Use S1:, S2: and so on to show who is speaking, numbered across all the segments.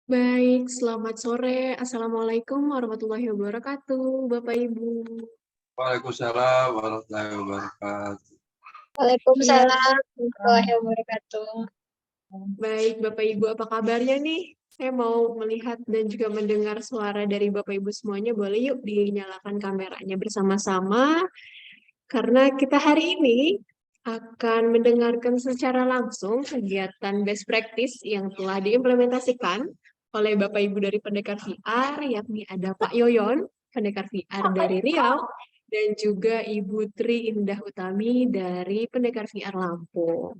S1: Baik, selamat sore. Assalamualaikum warahmatullahi wabarakatuh, Bapak Ibu.
S2: Waalaikumsalam warahmatullahi wabarakatuh.
S1: Iya,
S3: Waalaikumsalam warahmatullahi wabarakatuh.
S1: baik Bapak Ibu, apa kabarnya nih? Saya mau melihat dan juga mendengar suara dari Bapak Ibu semuanya. Boleh yuk dinyalakan kameranya bersama-sama. Karena kita hari ini akan mendengarkan secara langsung kegiatan best practice yang telah diimplementasikan oleh Bapak Ibu dari Pendekar VR, yakni ada Pak Yoyon, Pendekar VR dari Riau, dan juga Ibu Tri Indah Utami dari Pendekar VR Lampung.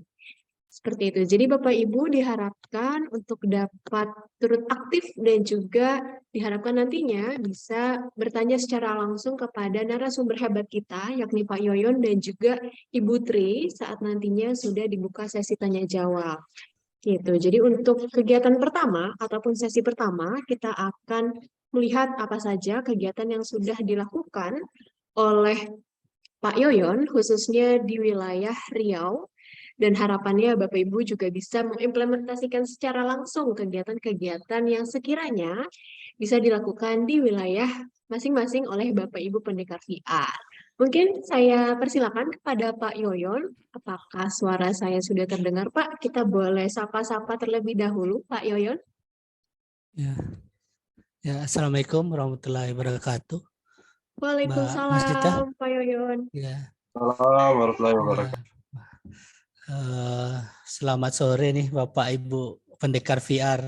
S1: Seperti itu. Jadi Bapak Ibu diharapkan untuk dapat turut aktif dan juga diharapkan nantinya bisa bertanya secara langsung kepada narasumber hebat kita, yakni Pak Yoyon dan juga Ibu Tri saat nantinya sudah dibuka sesi tanya jawab. Gitu. Jadi untuk kegiatan pertama ataupun sesi pertama kita akan melihat apa saja kegiatan yang sudah dilakukan oleh Pak Yoyon khususnya di wilayah Riau dan harapannya Bapak Ibu juga bisa mengimplementasikan secara langsung kegiatan-kegiatan yang sekiranya bisa dilakukan di wilayah masing-masing oleh Bapak Ibu Pendekar VR. Mungkin saya persilakan kepada Pak Yoyon. Apakah suara saya sudah terdengar, Pak? Kita boleh sapa-sapa terlebih dahulu, Pak Yoyon.
S4: Assalamualaikum warahmatullahi wabarakatuh, Mbak Masita.
S1: Waalaikumsalam, Pak Yoyon.
S2: Assalamualaikum warahmatullahi
S4: Ya,
S2: wabarakatuh.
S4: Selamat sore nih Bapak Ibu Pendekar VR.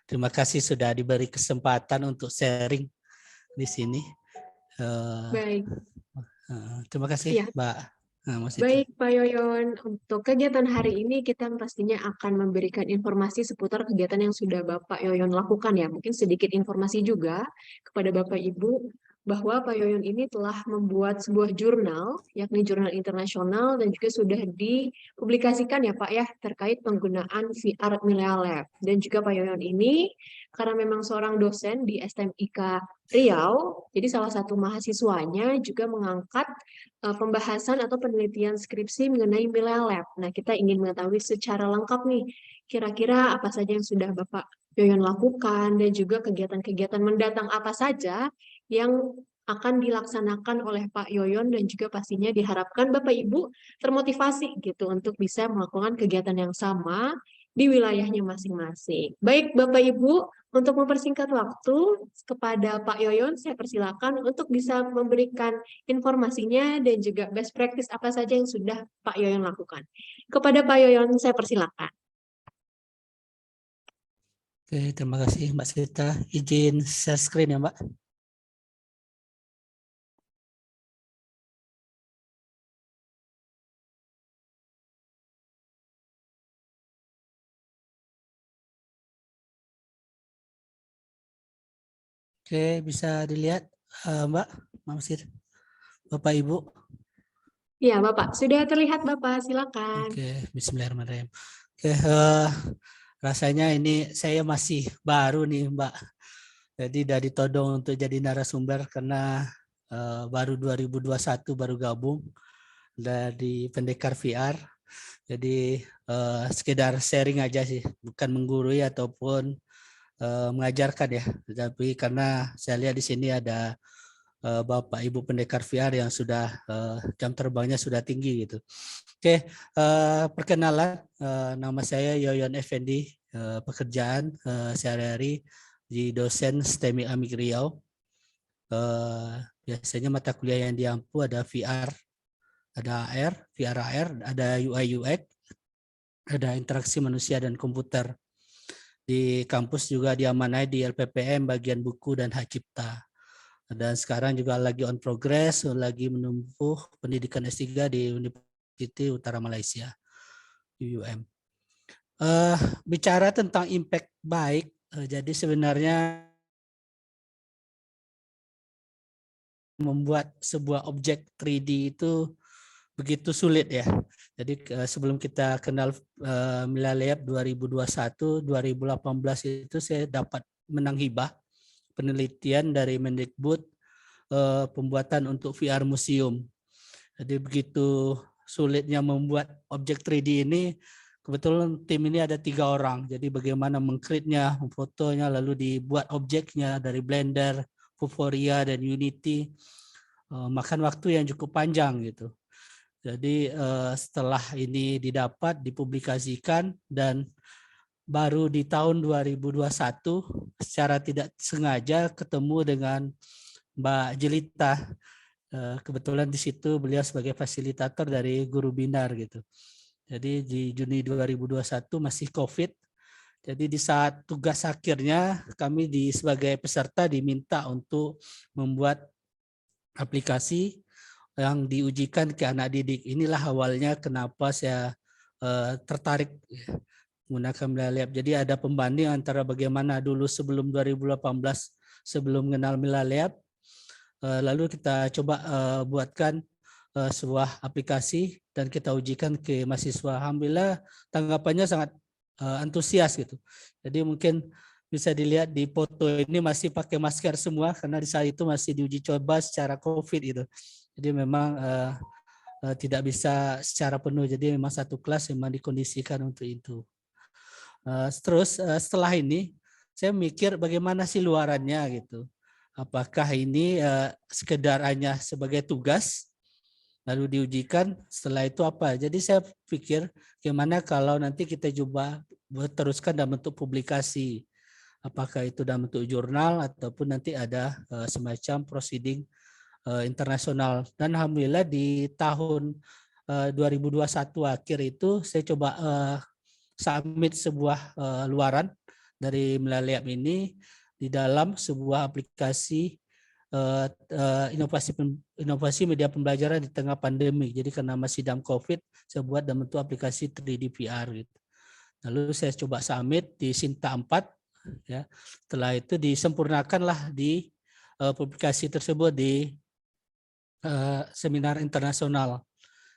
S4: Terima kasih sudah diberi kesempatan untuk sharing di sini.
S1: Baik.
S4: Terima kasih,
S1: Ya.
S4: Mbak Masita.
S1: Baik, Pak Yoyon. Untuk kegiatan hari ini kita pastinya akan memberikan informasi seputar kegiatan yang sudah Bapak Yoyon lakukan ya. Mungkin sedikit informasi juga kepada Bapak Ibu bahwa Pak Yoyon ini telah membuat sebuah jurnal, yakni jurnal internasional dan juga sudah dipublikasikan ya Pak ya terkait penggunaan VR Milea Lab. Dan juga Pak Yoyon ini karena memang seorang dosen di STMIK Riau, jadi salah satu mahasiswanya juga mengangkat pembahasan atau penelitian skripsi mengenai Milea Lab. Nah, kita ingin mengetahui secara lengkap nih, kira-kira apa saja yang sudah Bapak Yoyon lakukan dan juga kegiatan-kegiatan mendatang apa saja yang akan dilaksanakan oleh Pak Yoyon dan juga pastinya diharapkan Bapak Ibu termotivasi gitu untuk bisa melakukan kegiatan yang sama di wilayahnya masing-masing. Baik Bapak Ibu, untuk mempersingkat waktu kepada Pak Yoyon, saya persilakan untuk bisa memberikan informasinya dan juga best practice apa saja yang sudah Pak Yoyon lakukan. Kepada Pak Yoyon, saya persilakan.
S4: Oke, terima kasih Mbak Sita. Izin share screen ya Mbak. Oke, bisa dilihat Mbak Masir, Bapak Ibu.
S1: Ya, Bapak. Sudah terlihat, Bapak. Silakan.
S4: Oke, bismillahirrahmanirrahim. Oke, rasanya ini saya masih baru nih Mbak. Jadi dari ditodong untuk jadi narasumber karena baru 2021 baru gabung dari Pendekar VR. Jadi sekedar sharing aja sih, bukan menggurui ataupun mengajarkan ya. Tapi karena saya lihat di sini ada Bapak Ibu Pendekar VR yang sudah jam terbangnya sudah tinggi gitu. Oke, perkenalan, nama saya Yoyon Effendi, pekerjaan sehari-hari di dosen STEMI Amik Riau. Biasanya mata kuliah yang diampu ada VR, ada AR, VR AR, ada UI UX, ada interaksi manusia dan komputer. Di kampus juga diamanai di LPPM bagian buku dan hak cipta. Dan sekarang juga lagi on progress, lagi menempuh pendidikan S3 di Universiti Utara Malaysia, UUM. Bicara tentang impact baik, jadi sebenarnya membuat sebuah objek 3D itu begitu sulit ya. Jadi sebelum kita kenal Milea Lab 2021, 2018 itu saya dapat menang hibah penelitian dari Mendikbud pembuatan untuk VR museum. Jadi begitu sulitnya membuat objek 3D ini kebetulan tim ini ada 3 orang. Jadi bagaimana meng-create-nya, memfotonya, lalu dibuat objeknya dari Blender, Vuforia, dan Unity. Makan waktu yang cukup panjang gitu. Jadi setelah ini didapat, dipublikasikan, dan baru di tahun 2021 secara tidak sengaja ketemu dengan Mbak Jelita. Kebetulan di situ beliau sebagai fasilitator dari Guru Binar gitu. Jadi di Juni 2021 masih COVID. Jadi di saat tugas akhirnya kami sebagai peserta diminta untuk membuat aplikasi yang diujikan ke anak didik. Inilah awalnya kenapa saya tertarik menggunakan Milalab. Jadi ada pembanding antara bagaimana dulu sebelum 2018 sebelum mengenal Milalab, lalu kita coba buatkan sebuah aplikasi dan kita ujikan ke mahasiswa. Alhamdulillah tanggapannya sangat antusias gitu. Jadi mungkin bisa dilihat di foto ini masih pakai masker semua karena di saat itu masih diuji coba secara COVID gitu. Jadi memang tidak bisa secara penuh. Jadi memang satu kelas memang dikondisikan untuk itu. Terus setelah ini saya mikir bagaimana sih luarannya gitu. Apakah ini sekedar hanya sebagai tugas lalu diujikan, setelah itu apa? Jadi saya pikir gimana kalau nanti kita coba teruskan dalam bentuk publikasi. Apakah itu dalam bentuk jurnal ataupun nanti ada semacam proceeding internasional. Dan alhamdulillah di tahun 2021 akhir itu saya coba submit sebuah luaran dari Milalab ini di dalam sebuah aplikasi inovasi media pembelajaran di tengah pandemi. Jadi karena masih dalam COVID, saya buat dalam bentuk aplikasi 3D VR gitu. Lalu saya coba submit di Sinta 4 ya. Setelah itu disempurnakanlah di publikasi tersebut di seminar internasional.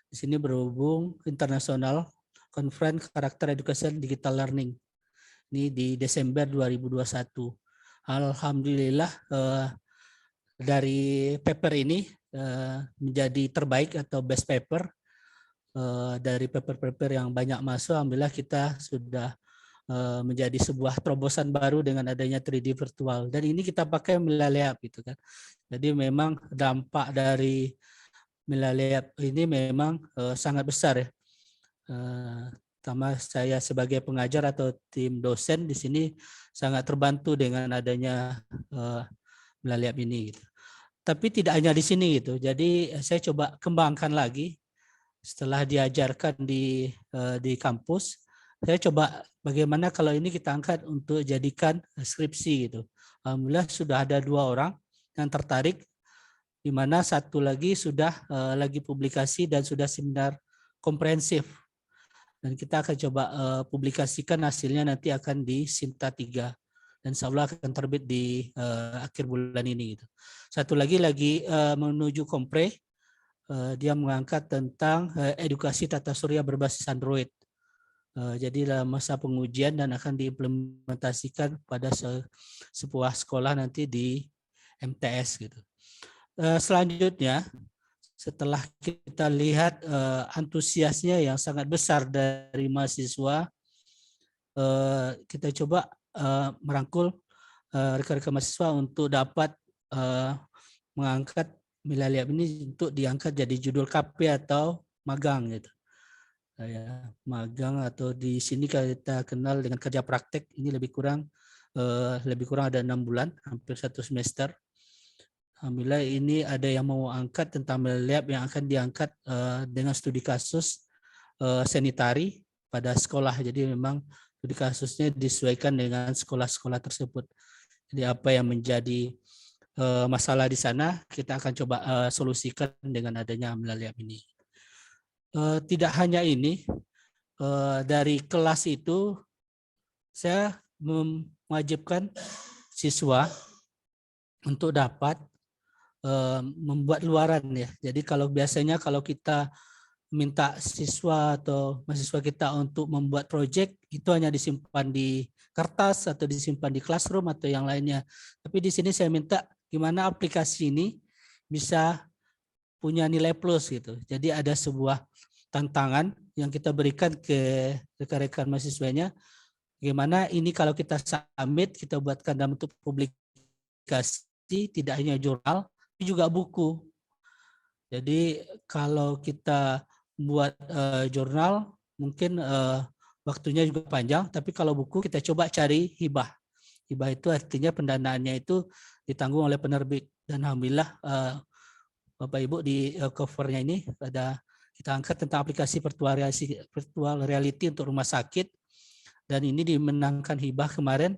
S4: Di sini berhubung internasional Conference Karakter Education Digital Learning. Ini di Desember 2021. Alhamdulillah dari paper ini menjadi terbaik atau best paper dari paper-paper yang banyak masuk. Alhamdulillah kita sudah menjadi sebuah terobosan baru dengan adanya 3D virtual, dan ini kita pakai Milalab gitu kan. Jadi memang dampak dari Milalab ini memang sangat besar ya. Terutama saya sebagai pengajar atau tim dosen di sini sangat terbantu dengan adanya Milalab ini gitu. Tapi tidak hanya di sini gitu. Jadi saya coba kembangkan lagi setelah diajarkan di kampus. Saya coba bagaimana kalau ini kita angkat untuk jadikan skripsi gitu. Alhamdulillah sudah ada 2 orang yang tertarik, di mana satu lagi sudah lagi publikasi dan sudah seminar komprehensif. Dan kita akan coba publikasikan hasilnya nanti akan di Sinta 3. Dan insya Allah akan terbit di akhir bulan ini. Gitu. Satu lagi menuju kompre, dia mengangkat tentang edukasi tata surya berbasis Android. Jadi dalam masa pengujian dan akan diimplementasikan pada sebuah sekolah nanti di MTS. Gitu. Selanjutnya, setelah kita lihat antusiasnya yang sangat besar dari mahasiswa, kita coba merangkul rekan-rekan mahasiswa untuk dapat mengangkat Milalab ini untuk diangkat jadi judul KP atau magang gitu. Ya, magang atau di sini kita kenal dengan kerja praktek, ini lebih kurang ada 6 bulan, hampir 1 semester. Alhamdulillah ini ada yang mau angkat tentang Milalab yang akan diangkat dengan studi kasus sanitari pada sekolah. Jadi memang studi kasusnya disesuaikan dengan sekolah-sekolah tersebut. Jadi apa yang menjadi masalah di sana kita akan coba solusikan dengan adanya Milalab ini. Tidak hanya ini, dari kelas itu saya mewajibkan siswa untuk dapat membuat luaran ya. Jadi biasanya kalau kita minta siswa atau mahasiswa kita untuk membuat proyek, itu hanya disimpan di kertas atau disimpan di classroom atau yang lainnya. Tapi di sini saya minta gimana aplikasi ini bisa punya nilai plus gitu. Jadi ada sebuah tantangan yang kita berikan ke rekan-rekan mahasiswanya, bagaimana ini kalau kita submit, kita buatkan dalam bentuk publikasi, tidak hanya jurnal, tapi juga buku. Jadi kalau kita buat jurnal, mungkin waktunya juga panjang, tapi kalau buku kita coba cari hibah. Hibah itu artinya pendanaannya itu ditanggung oleh penerbit. Dan alhamdulillah Bapak Ibu di covernya ini ada kita angkat tentang aplikasi virtual reality untuk rumah sakit, dan ini dimenangkan hibah kemarin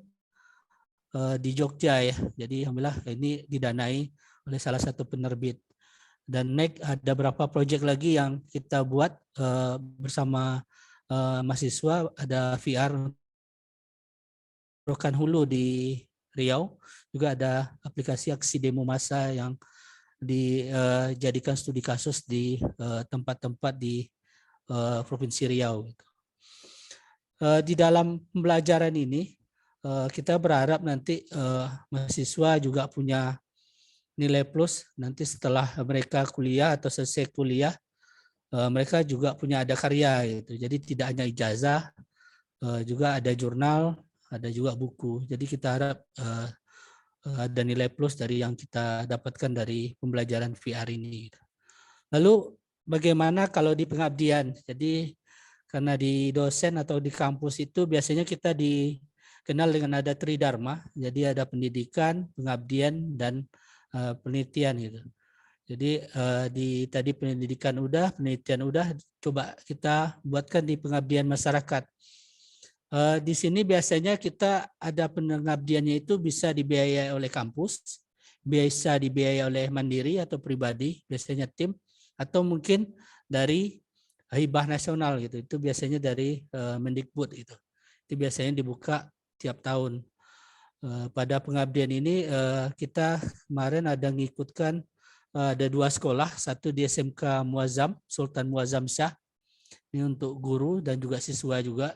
S4: di Jogja ya. Jadi alhamdulillah ini didanai oleh salah satu penerbit. Dan next ada beberapa proyek lagi yang kita buat bersama mahasiswa, ada VR Rokan Hulu di Riau, juga ada aplikasi aksi demo massa yang dijadikan studi kasus di tempat-tempat di Provinsi Riau. Di dalam pembelajaran ini kita berharap nanti mahasiswa juga punya nilai plus nanti setelah mereka kuliah atau selesai kuliah, mereka juga punya ada karya gitu. Jadi tidak hanya ijazah, juga ada jurnal, ada juga buku. Jadi kita harap ada nilai plus dari yang kita dapatkan dari pembelajaran VR ini. Lalu bagaimana kalau di pengabdian? Jadi karena di dosen atau di kampus itu biasanya kita dikenal dengan ada tridharma. Jadi ada pendidikan, pengabdian, dan penelitian gitu. Jadi tadi pendidikan udah, penelitian udah, coba kita buatkan di pengabdian masyarakat. Di sini biasanya kita ada pengabdiannya itu bisa dibiayai oleh kampus, bisa dibiayai oleh mandiri atau pribadi, biasanya tim, atau mungkin dari hibah nasional gitu. Itu biasanya dari Mendikbud itu. Itu biasanya dibuka tiap tahun. Pada pengabdian ini kita kemarin ada ngikutkan ada 2 sekolah, satu di SMK Muazzam, Sultan Muazzam Shah, ini untuk guru dan juga siswa juga,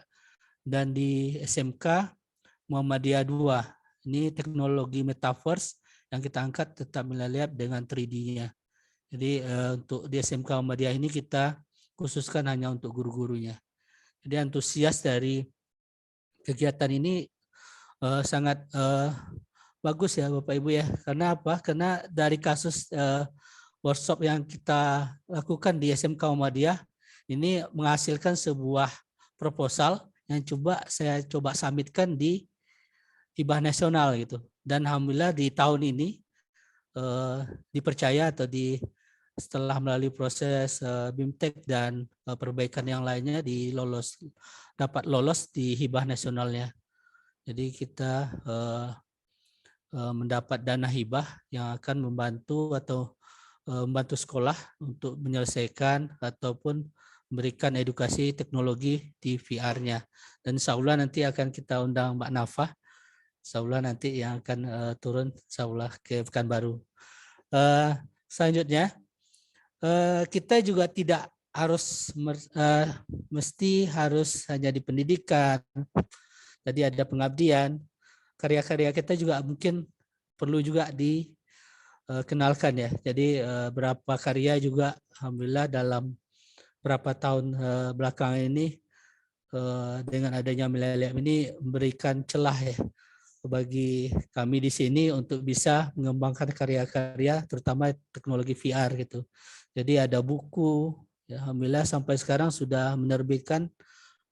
S4: dan di SMK Muhammadiyah 2, ini teknologi metaverse yang kita angkat tetap melihat dengan 3D-nya. Jadi untuk di SMK Muhammadiyah ini kita khususkan hanya untuk guru-gurunya. Jadi antusias dari kegiatan ini sangat bagus ya Bapak Ibu ya. Karena apa? Karena dari kasus workshop yang kita lakukan di SMK Muhammadiyah ini menghasilkan sebuah proposal yang saya coba submitkan di hibah nasional gitu. Dan alhamdulillah di tahun ini dipercaya atau setelah melalui proses BIMTEK dan perbaikan yang lainnya dapat lolos di hibah nasionalnya. Jadi kita mendapat dana hibah yang akan membantu membantu sekolah untuk menyelesaikan ataupun memberikan edukasi teknologi di VR-nya. Dan insya Allah nanti akan kita undang Mbak Nafa, insya Allah nanti yang akan turun insya Allah ke Pekanbaru. Selanjutnya, kita juga tidak harus mesti harus hanya di pendidikan. Tadi ada pengabdian, karya-karya kita juga mungkin perlu juga dikenalkan ya. Jadi berapa karya juga alhamdulillah dalam berapa tahun belakangan ini dengan adanya Millennium ini memberikan celah ya bagi kami di sini untuk bisa mengembangkan karya-karya terutama teknologi VR gitu. Jadi ada buku, ya, alhamdulillah sampai sekarang sudah menerbitkan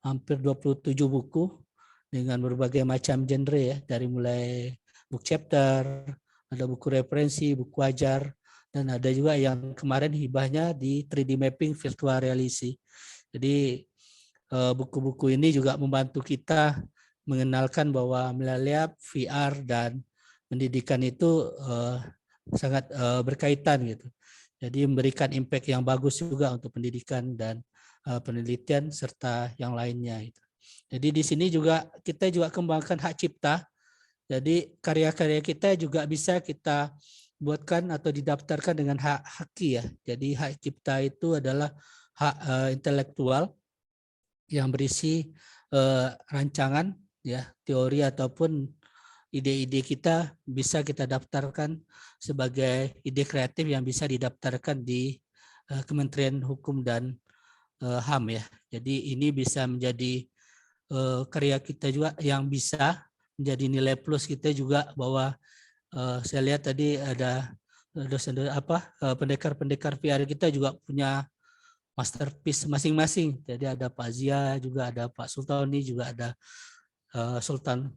S4: hampir 27 buku dengan berbagai macam genre ya, dari mulai book chapter, ada buku referensi, buku ajar, dan ada juga yang kemarin hibahnya di 3D mapping virtual reality. Jadi buku-buku ini juga membantu kita mengenalkan bahwa melalui VR dan pendidikan itu sangat berkaitan gitu. Jadi memberikan impact yang bagus juga untuk pendidikan dan penelitian serta yang lainnya. Gitu. Jadi di sini juga kita juga kembangkan hak cipta. Jadi karya-karya kita juga bisa kita buatkan atau didaftarkan dengan hak haki ya. Jadi hak cipta itu adalah hak intelektual yang berisi rancangan ya, teori ataupun ide-ide kita bisa kita daftarkan sebagai ide kreatif yang bisa didaftarkan di Kementerian Hukum dan HAM ya. Jadi ini bisa menjadi karya kita juga yang bisa menjadi nilai plus kita juga, bahwa saya lihat tadi ada dosen pendekar-pendekar VR kita juga punya masterpiece masing-masing. Jadi ada Pak Zia, juga ada Pak Sultani, juga ada Sultan,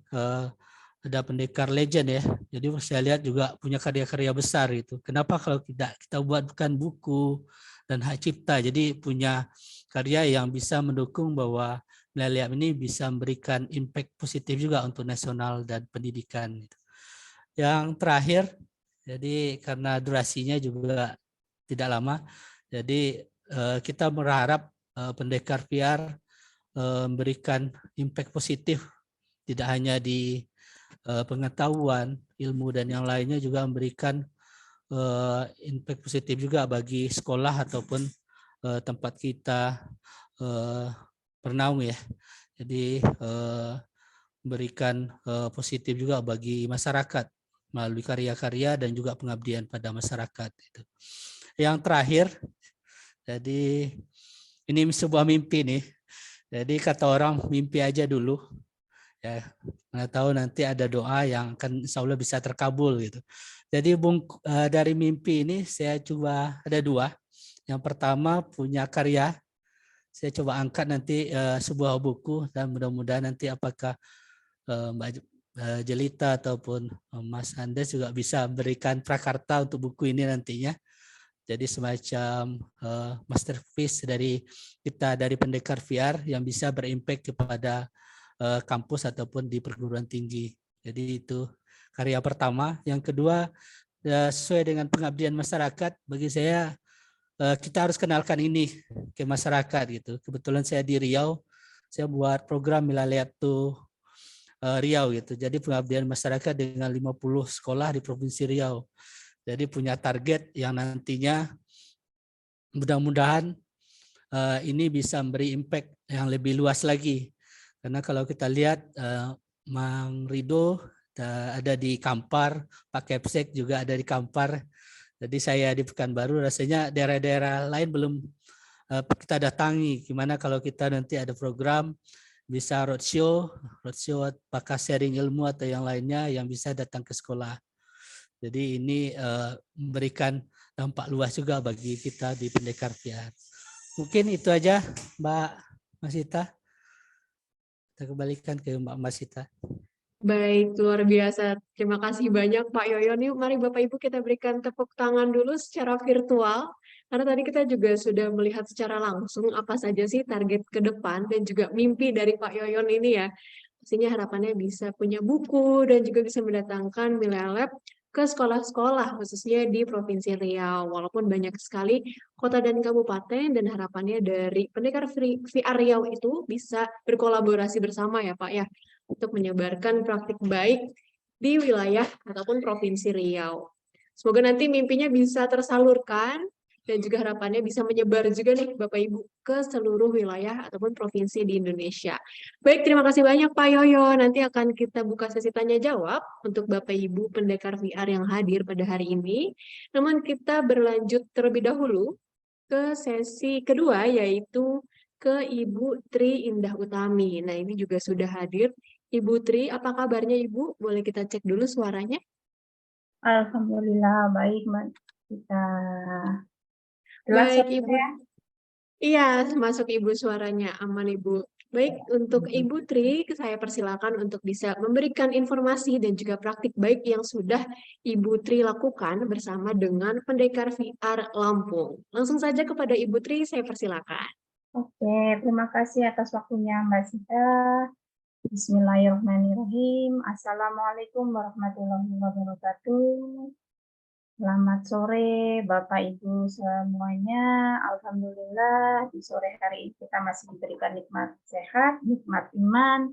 S4: ada pendekar legend ya. Jadi saya lihat juga punya karya-karya besar itu. Kenapa kalau tidak kita buatkan buku dan hak cipta, jadi punya karya yang bisa mendukung bahwa Millennium ini bisa memberikan impact positif juga untuk nasional dan pendidikan. Yang terakhir, jadi karena durasinya juga tidak lama, jadi kita berharap pendekar VR memberikan impact positif, tidak hanya di pengetahuan, ilmu, dan yang lainnya, juga memberikan impact positif juga bagi sekolah ataupun tempat kita bernaung ya. Jadi memberikan positif juga bagi masyarakat melalui karya-karya dan juga pengabdian pada masyarakat. Yang terakhir, jadi ini sebuah mimpi nih. Jadi kata orang, mimpi aja dulu. Ya, nggak tahu nanti ada doa yang akan insya Allah bisa terkabul gitu. Jadi dari mimpi ini saya coba ada dua. Yang pertama punya karya, saya coba angkat nanti sebuah buku, dan mudah-mudahan nanti apakah Mbak Jelita ataupun Mas Andes juga bisa berikan prakarta untuk buku ini nantinya. Jadi semacam masterpiece dari kita, dari pendekar VR yang bisa berimpact kepada kampus ataupun di perguruan tinggi. Jadi itu karya pertama. Yang kedua, sesuai dengan pengabdian masyarakat, bagi saya kita harus kenalkan ini ke masyarakat gitu. Kebetulan saya di Riau, saya buat program Milaliatu Riau gitu. Jadi pengabdian masyarakat dengan 50 sekolah di Provinsi Riau. Jadi punya target yang nantinya mudah-mudahan ini bisa memberi impact yang lebih luas lagi. Karena kalau kita lihat Mang Rido ada di Kampar, Pak Kepsek juga ada di Kampar. Jadi saya di Pekanbaru, rasanya daerah-daerah lain belum kita datangi. Gimana kalau kita nanti ada program bisa roadshow apakah sharing ilmu atau yang lainnya yang bisa datang ke sekolah. Jadi ini memberikan dampak luas juga bagi kita di Pendekar VR. Mungkin itu aja Mbak Masita. Kita kembalikan ke Mbak Masita.
S1: Baik, luar biasa. Terima kasih banyak Pak Yoyon. Yuk, mari Bapak Ibu kita berikan tepuk tangan dulu secara virtual. Karena tadi kita juga sudah melihat secara langsung apa saja sih target ke depan dan juga mimpi dari Pak Yoyon ini ya. Pastinya harapannya bisa punya buku dan juga bisa mendatangkan Milelab ke sekolah-sekolah, khususnya di Provinsi Riau. Walaupun banyak sekali kota dan kabupaten, dan harapannya dari Pendekar VR Riau itu bisa berkolaborasi bersama ya Pak ya, untuk menyebarkan praktik baik di wilayah ataupun Provinsi Riau. Semoga nanti mimpinya bisa tersalurkan dan juga harapannya bisa menyebar juga nih Bapak Ibu ke seluruh wilayah ataupun provinsi di Indonesia. Baik, terima kasih banyak Pak Yoyo. Nanti akan kita buka sesi tanya jawab untuk Bapak Ibu pendekar VR yang hadir pada hari ini. Namun kita berlanjut terlebih dahulu ke sesi kedua, yaitu ke Ibu Tri Indah Utami. Nah, ini juga sudah hadir. Ibu Tri, apa kabarnya Ibu? Boleh kita cek dulu suaranya?
S3: Alhamdulillah baik, Mbak. Kita jelas
S1: Baik,
S3: suara
S1: Ibu.
S3: saya?
S1: Iya, masuk Ibu suaranya. Aman, Ibu. Baik, untuk Ibu Tri, saya persilakan untuk bisa memberikan informasi dan juga praktik baik yang sudah Ibu Tri lakukan bersama dengan Pendekar VR Lampung. Langsung saja kepada Ibu Tri, saya persilakan.
S3: Oke, terima kasih atas waktunya Mbak Sita. Bismillahirrahmanirrahim. Assalamualaikum warahmatullahi wabarakatuh. Selamat sore Bapak Ibu semuanya. Alhamdulillah di sore hari ini kita masih diberikan nikmat sehat, nikmat iman,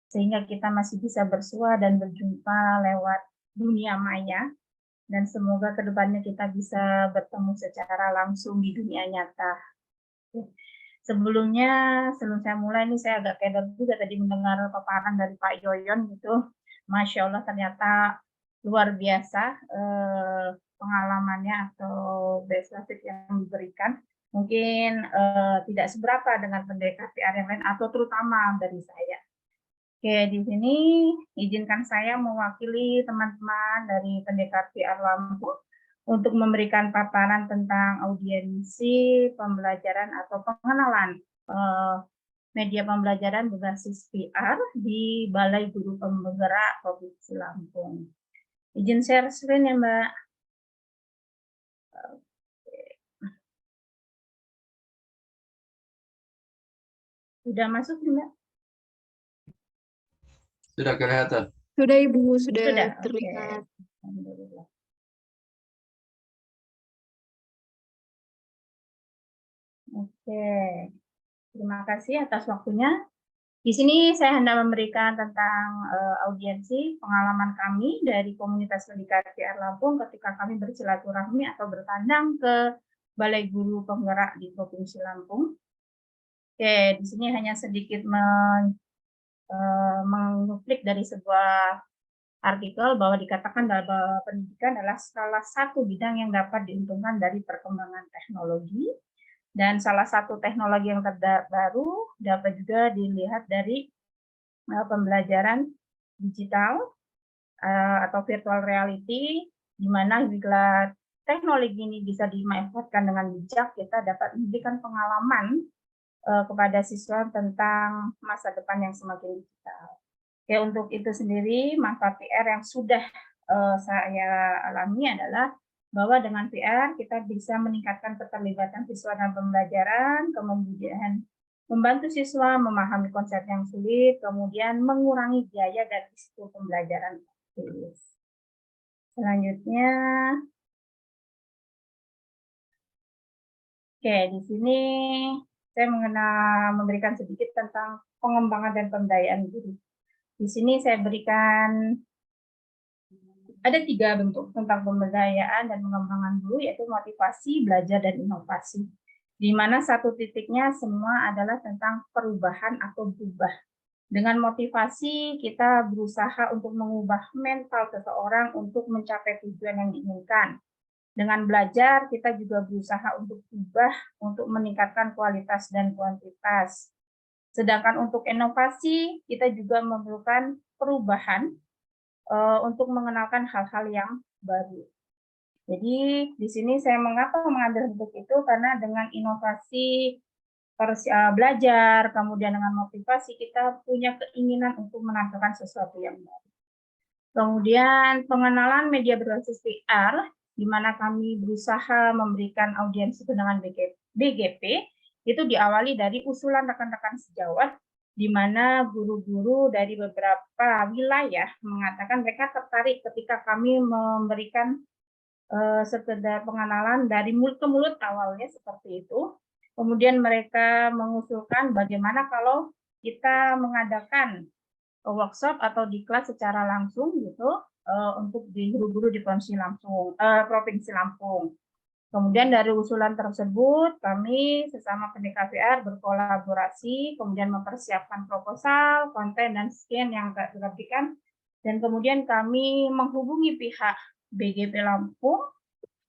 S3: sehingga kita masih bisa bersua dan berjumpa lewat dunia maya. Dan semoga kedepannya kita bisa bertemu secara langsung di dunia nyata. Sebelumnya, sebelum saya mulai, ini saya agak keder juga tadi mendengar paparan dari Pak Yoyon gitu. Masya Allah, ternyata luar biasa pengalamannya atau prestasi yang diberikan. Mungkin tidak seberapa dengan pendekar VR yang lain atau terutama dari saya. Oke, di sini izinkan saya mewakili teman-teman dari pendekar VR Lampung untuk memberikan paparan tentang audiensi pembelajaran atau pengenalan media pembelajaran berbasis VR di Balai Guru Penggerak Provinsi Lampung. Izin share screen ya, Mbak. Sudah masuk, Mbak?
S2: Sudah kelihatan.
S1: Sudah Ibu, sudah
S3: Sudah, oke.
S1: terlihat.
S3: Alhamdulillah. Oke, terima kasih atas waktunya. Di sini saya hendak memberikan tentang audiensi pengalaman kami dari komunitas pendidikan VR Lampung ketika kami bersilaturahmi atau bertandang ke Balai Guru Penggerak di Provinsi Lampung. Oke, di sini hanya sedikit mengutip dari sebuah artikel bahwa dikatakan bahwa pendidikan adalah salah satu bidang yang dapat diuntungkan dari perkembangan teknologi, dan salah satu teknologi yang terbaru dapat juga dilihat dari pembelajaran digital atau virtual reality, di mana bila teknologi ini bisa dimanfaatkan dengan bijak, kita dapat memberikan pengalaman kepada siswa tentang masa depan yang semakin digital. Oke, untuk itu sendiri, manfaat VR yang sudah saya alami adalah bahwa dengan VR kita bisa meningkatkan keterlibatan siswa dalam pembelajaran, kemudian membantu siswa memahami konsep yang sulit, kemudian mengurangi biaya dan risiko pembelajaran. Selanjutnya, oke, di sini saya memberikan sedikit tentang pengembangan dan pemberdayaan guru. Di sini saya berikan ada 3 bentuk tentang pemberdayaan dan pengembangan guru, yaitu motivasi, belajar, dan inovasi. Di mana satu titiknya semua adalah tentang perubahan atau berubah. Dengan motivasi, kita berusaha untuk mengubah mental seseorang untuk mencapai tujuan yang diinginkan. Dengan belajar, kita juga berusaha untuk berubah, untuk meningkatkan kualitas dan kuantitas. Sedangkan untuk inovasi, kita juga memerlukan perubahan untuk mengenalkan hal-hal yang baru. Jadi di sini saya mengapa mengambil bentuk itu, karena dengan inovasi belajar, kemudian dengan motivasi, kita punya keinginan untuk menampilkan sesuatu yang baru. Kemudian pengenalan media berbasis VR, di mana kami berusaha memberikan audiensi dengan BGP, itu diawali dari usulan rekan-rekan sejawat, di mana guru-guru dari beberapa wilayah mengatakan mereka tertarik ketika kami memberikan sekedar pengenalan dari mulut ke mulut awalnya seperti itu. Kemudian mereka mengusulkan bagaimana kalau kita mengadakan workshop atau diklat secara langsung gitu untuk di guru-guru di Provinsi Lampung. Kemudian dari usulan tersebut, kami sesama pendekar VR berkolaborasi, kemudian mempersiapkan proposal, konten, dan scan yang diberikan, dan kemudian kami menghubungi pihak BGP Lampung.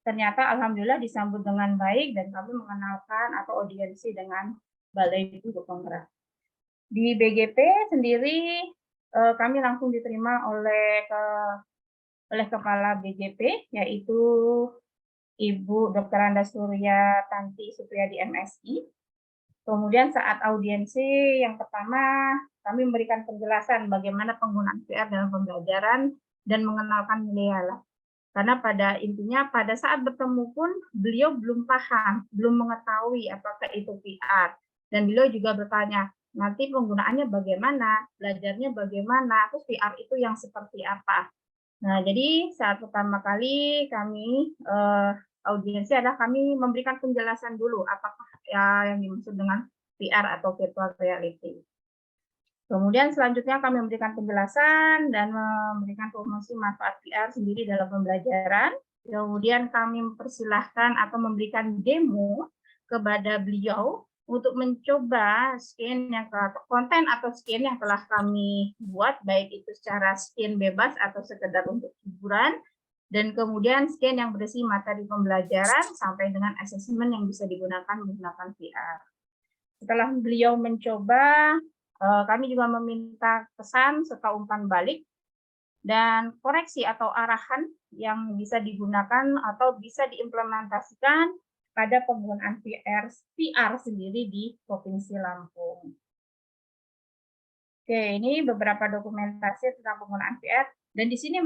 S3: Ternyata alhamdulillah disambut dengan baik, dan kami mengenalkan atau audiensi dengan Balai Guru Penggerak. Di BGP sendiri, kami langsung diterima oleh Kepala BGP, yaitu Ibu Dr. Anda Surya Tanti Supriyadi MSI. Kemudian saat audiensi yang pertama, kami memberikan penjelasan bagaimana penggunaan VR dalam pembelajaran dan mengenalkan nilai. Karena pada intinya pada saat bertemu pun beliau belum paham, belum mengetahui apakah itu VR. Dan beliau juga bertanya, nanti penggunaannya bagaimana, belajarnya bagaimana, terus VR itu yang seperti apa. Nah, jadi saat pertama kali kami audiensi adalah kami memberikan penjelasan dulu apakah yang dimaksud dengan VR atau virtual reality. Kemudian selanjutnya kami memberikan penjelasan dan memberikan promosi manfaat VR sendiri dalam pembelajaran. Kemudian kami mempersilahkan atau memberikan demo kepada beliau untuk mencoba scan yang konten atau scan yang telah kami buat, baik itu secara scan bebas atau sekedar untuk hiburan. dan kemudian scan yang berisi materi pembelajaran sampai dengan asesmen yang bisa digunakan menggunakan VR. Setelah beliau mencoba, kami juga meminta pesan serta umpan balik dan koreksi atau arahan yang bisa digunakan atau bisa diimplementasikan pada penggunaan VR sendiri di Provinsi Lampung. Oke, ini beberapa dokumentasi tentang penggunaan VR, dan di sini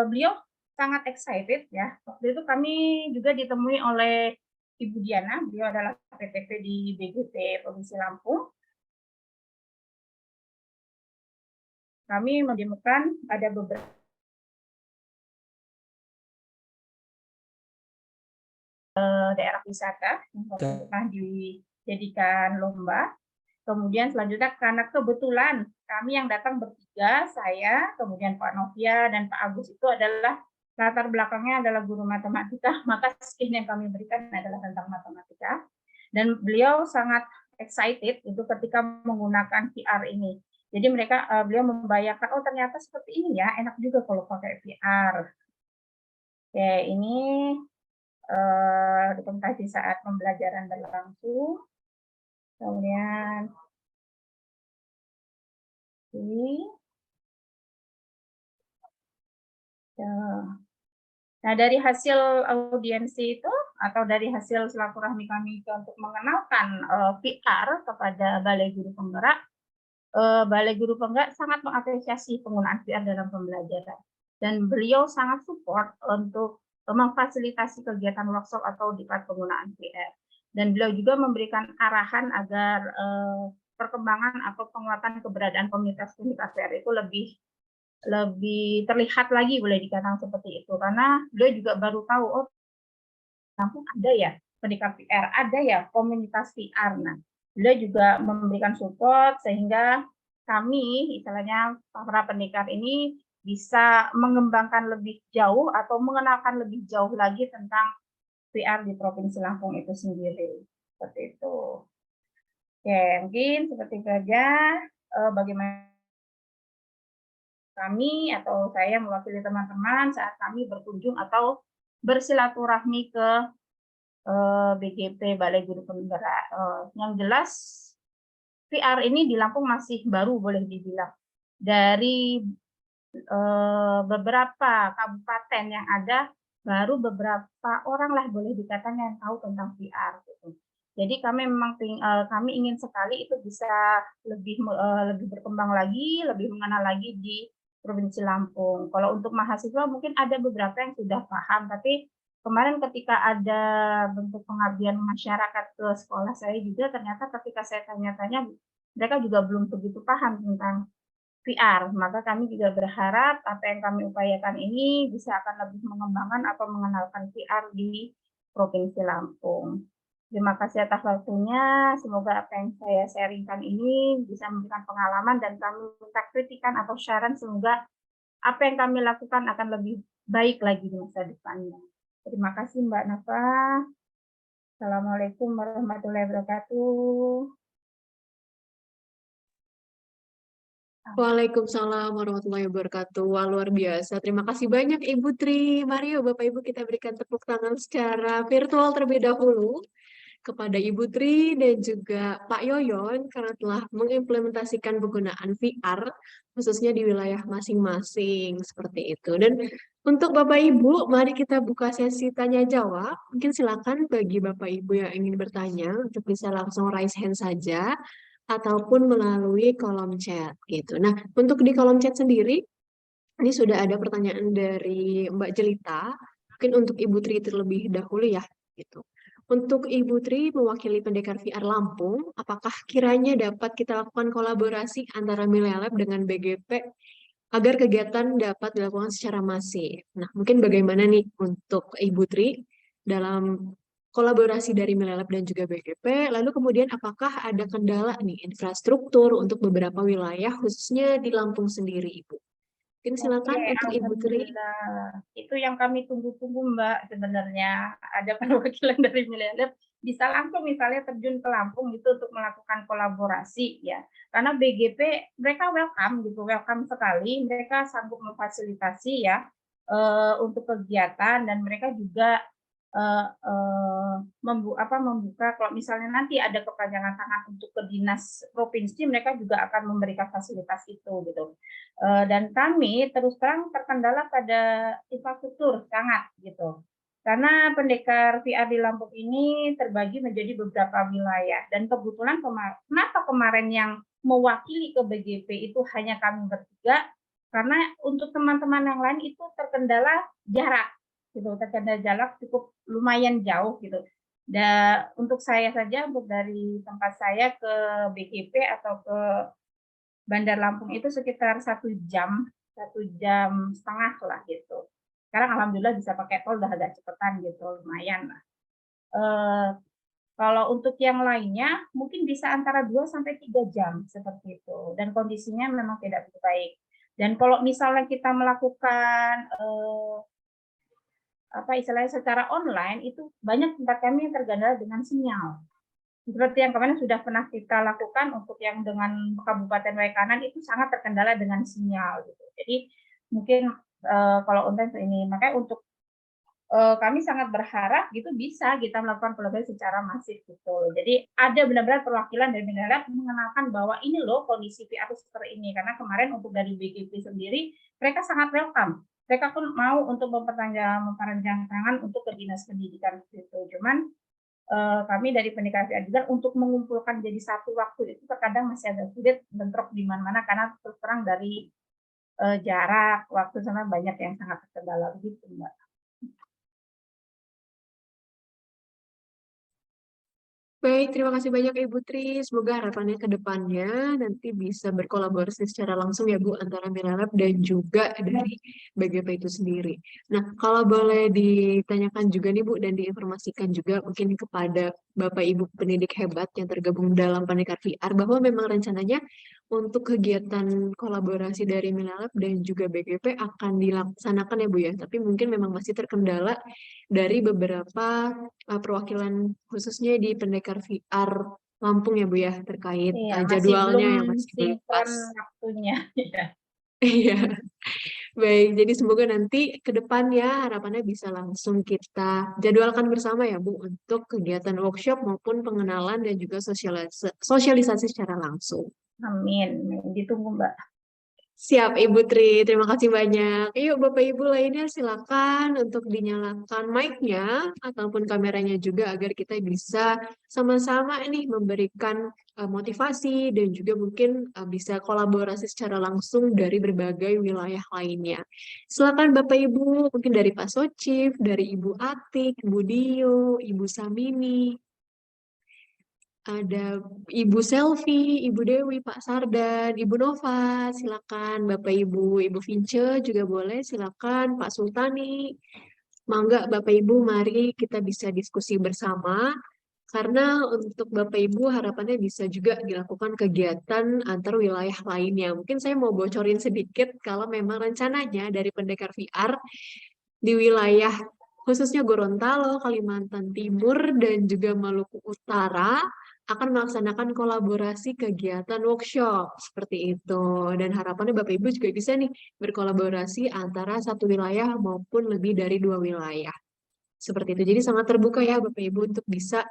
S3: beliau sangat excited ya. Waktu itu kami juga ditemui oleh Ibu Diana, beliau adalah PTP di BGP Provinsi Lampung. Kami menemukan ada beberapa daerah wisata yang pernah dijadikan lomba. Kemudian selanjutnya karena kebetulan kami yang datang bertiga, saya, kemudian Pak Novia dan Pak Agus itu adalah latar belakangnya adalah guru matematika, maka skill yang kami berikan adalah tentang matematika. Dan beliau sangat excited itu ketika menggunakan VR ini. Jadi beliau membayangkan, oh ternyata seperti ini ya, enak juga kalau pakai VR. Oke, ini dokumentasi saat pembelajaran berlangsung. Kemudian ini. Nah, dari hasil audiensi itu atau dari hasil silaturahmi kami untuk mengenalkan VR kepada Balai Guru Penggerak, Balai Guru Penggerak sangat mengapresiasi penggunaan VR dalam pembelajaran. Dan beliau sangat support untuk memfasilitasi kegiatan workshop atau diklat penggunaan VR. Dan beliau juga memberikan arahan agar perkembangan atau penguatan keberadaan komunitas VR itu lebih terlihat lagi, boleh dikatakan seperti itu, karena beliau juga baru tahu, oh Lampung ada ya pendidikan VR, ada ya komunitas VR. Nah, beliau juga memberikan support sehingga kami, istilahnya para pendekar ini bisa mengembangkan lebih jauh atau mengenalkan lebih jauh lagi tentang VR di Provinsi Lampung itu sendiri. Seperti itu. Oke, mungkin seperti itu aja bagaimana kami atau saya mewakili teman-teman saat kami berkunjung atau bersilaturahmi ke BGP Balai Guru Penggerak. Yang jelas VR ini di Lampung masih baru, boleh dibilang. Dari beberapa kabupaten yang ada, baru beberapa orang lah boleh dikatakan yang tahu tentang VR. Gitu. Jadi kami memang kami ingin sekali itu bisa lebih berkembang lagi, lebih mengenal lagi di Provinsi Lampung. Kalau untuk mahasiswa mungkin ada beberapa yang sudah paham, tapi kemarin ketika ada bentuk pengabdian masyarakat ke sekolah saya juga, ternyata ketika saya tanya-tanya, mereka juga belum begitu paham tentang VR. Maka kami juga berharap apa yang kami upayakan ini bisa akan lebih mengembangkan atau mengenalkan VR di Provinsi Lampung. Terima kasih atas waktunya. Semoga apa yang saya sharingkan ini bisa memberikan pengalaman dan kami minta kritikan atau saran, semoga apa yang kami lakukan akan lebih baik lagi di masa depannya. Terima kasih Mbak Nafa. Assalamualaikum warahmatullahi wabarakatuh.
S1: Waalaikumsalam warahmatullahi wabarakatuh. Wah, luar biasa. Terima kasih banyak Ibu Tri. Mari Bapak Ibu kita berikan tepuk tangan secara virtual terlebih dahulu kepada Ibu Tri dan juga Pak Yoyon karena telah mengimplementasikan penggunaan VR khususnya di wilayah masing-masing seperti itu. Dan untuk Bapak Ibu, mari kita buka sesi tanya jawab. Mungkin silakan bagi Bapak Ibu yang ingin bertanya untuk bisa langsung raise hand saja ataupun melalui kolom chat gitu. Nah, untuk di kolom chat sendiri ini sudah ada pertanyaan dari Mbak Jelita. Mungkin untuk Ibu Tri terlebih dahulu ya gitu. Untuk Ibu Tri mewakili Pendekar VR Lampung, apakah kiranya dapat kita lakukan kolaborasi antara Milelab dengan BGP agar kegiatan dapat dilakukan secara masif? Nah, mungkin bagaimana nih untuk Ibu Tri dalam kolaborasi dari Milelab dan juga BGP, lalu kemudian apakah ada kendala nih infrastruktur untuk beberapa wilayah khususnya di Lampung sendiri, Ibu? Mungkin silakan
S3: Oke,
S1: untuk Ibu Tri.
S3: alhamdulillah. Itu yang kami tunggu-tunggu Mbak sebenarnya. Ada perwakilan dari Milelab bisa langsung misalnya terjun ke Lampung gitu untuk melakukan kolaborasi ya. Karena BGP mereka welcome gitu, welcome sekali. Mereka sanggup memfasilitasi ya untuk kegiatan, dan mereka juga membuka kalau misalnya nanti ada kepanjangan tangan untuk ke dinas provinsi, mereka juga akan memberikan fasilitas itu gitu. Dan kami terus terang terkendala pada infrastruktur sangat gitu. Karena pendekar VR di Lampung ini terbagi menjadi beberapa wilayah, dan kebetulan kenapa kemarin yang mewakili ke BGP itu hanya kami bertiga, karena untuk teman-teman yang lain itu terkendala jarak gitu, terkendala jarak cukup lumayan jauh gitu. Dan untuk saya saja, untuk dari tempat saya ke BGP atau ke Bandar Lampung itu sekitar 1 jam, 1,5 jam lah gitu. Sekarang alhamdulillah bisa pakai tol, udah agak cepetan gitu, lumayan lah. Kalau untuk yang lainnya mungkin bisa antara 2 sampai 3 jam seperti itu, dan kondisinya memang tidak begitu baik. Dan kalau misalnya kita melakukan istilahnya secara online, itu banyak tempat kami yang terkendala dengan sinyal. Seperti yang kemarin sudah pernah kita lakukan untuk yang dengan Kabupaten Waikanan, itu sangat terkendala dengan sinyal gitu. Jadi mungkin kalau online ini, makanya untuk kami sangat berharap gitu bisa kita melakukan kolaborasi secara masif gitu. Jadi ada benar-benar perwakilan dari negara mengenalkan bahwa ini loh kondisi VR seperti ini. Karena kemarin untuk dari BGP sendiri mereka sangat welcome. Mereka pun mau untuk memperpanjang tangan untuk ke dinas pendidikan gitu. Cuman kami dari Pendidikan VR untuk mengumpulkan jadi satu waktu itu terkadang masih agak sulit, bentrok di mana-mana karena terus terang dari jarak, waktu sama banyak yang sangat terkendala begitu, Mbak.
S1: Baik, terima kasih banyak Ibu Tri. Semoga harapannya ke depannya nanti bisa berkolaborasi secara langsung ya Bu antara Miralab dan juga dari BGP itu sendiri. Nah, kalau boleh ditanyakan juga nih Bu dan diinformasikan juga mungkin kepada Bapak Ibu pendidik hebat yang tergabung dalam Pendekar VR bahwa memang rencananya untuk kegiatan kolaborasi dari Miralab dan juga BGP akan dilaksanakan ya Bu ya. Tapi mungkin memang masih terkendala dari beberapa perwakilan khususnya di Pendekar VR Lampung ya Bu ya terkait
S3: Iya, masih belum
S1: jadwalnya yang masih belum
S3: sinkron
S1: pas.
S3: waktunya. Iya.
S1: Iya, baik. Jadi semoga nanti ke depannya harapannya bisa langsung kita jadwalkan bersama ya Bu untuk kegiatan workshop maupun pengenalan dan juga sosialisasi secara langsung.
S3: Amin. Ditunggu, Mbak.
S1: Siap, Ibu Tri. Terima kasih banyak. Yuk, Bapak Ibu lainnya silakan untuk dinyalakan mic-nya ataupun kameranya juga agar kita bisa sama-sama nih memberikan motivasi dan juga mungkin bisa kolaborasi secara langsung dari berbagai wilayah lainnya. Silakan Bapak Ibu, mungkin dari Pak Socif, dari Ibu Atik, Ibu Dio, Ibu Samini. Ada Ibu Selvi, Ibu Dewi, Pak Sardan, Ibu Nova, silakan Bapak Ibu, Ibu Vince juga boleh, silakan Pak Sultani. Mangga Bapak Ibu, mari kita bisa diskusi bersama. Karena untuk Bapak Ibu harapannya bisa juga dilakukan kegiatan antar wilayah lainnya. Mungkin saya mau bocorin sedikit kalau memang rencananya dari Pendekar VR di wilayah khususnya Gorontalo, Kalimantan Timur, dan juga Maluku Utara akan melaksanakan kolaborasi kegiatan workshop seperti itu. Dan harapannya Bapak Ibu juga bisa nih berkolaborasi antara satu wilayah maupun lebih dari 2 wilayah. Seperti itu. Jadi sangat terbuka ya Bapak Ibu untuk bisa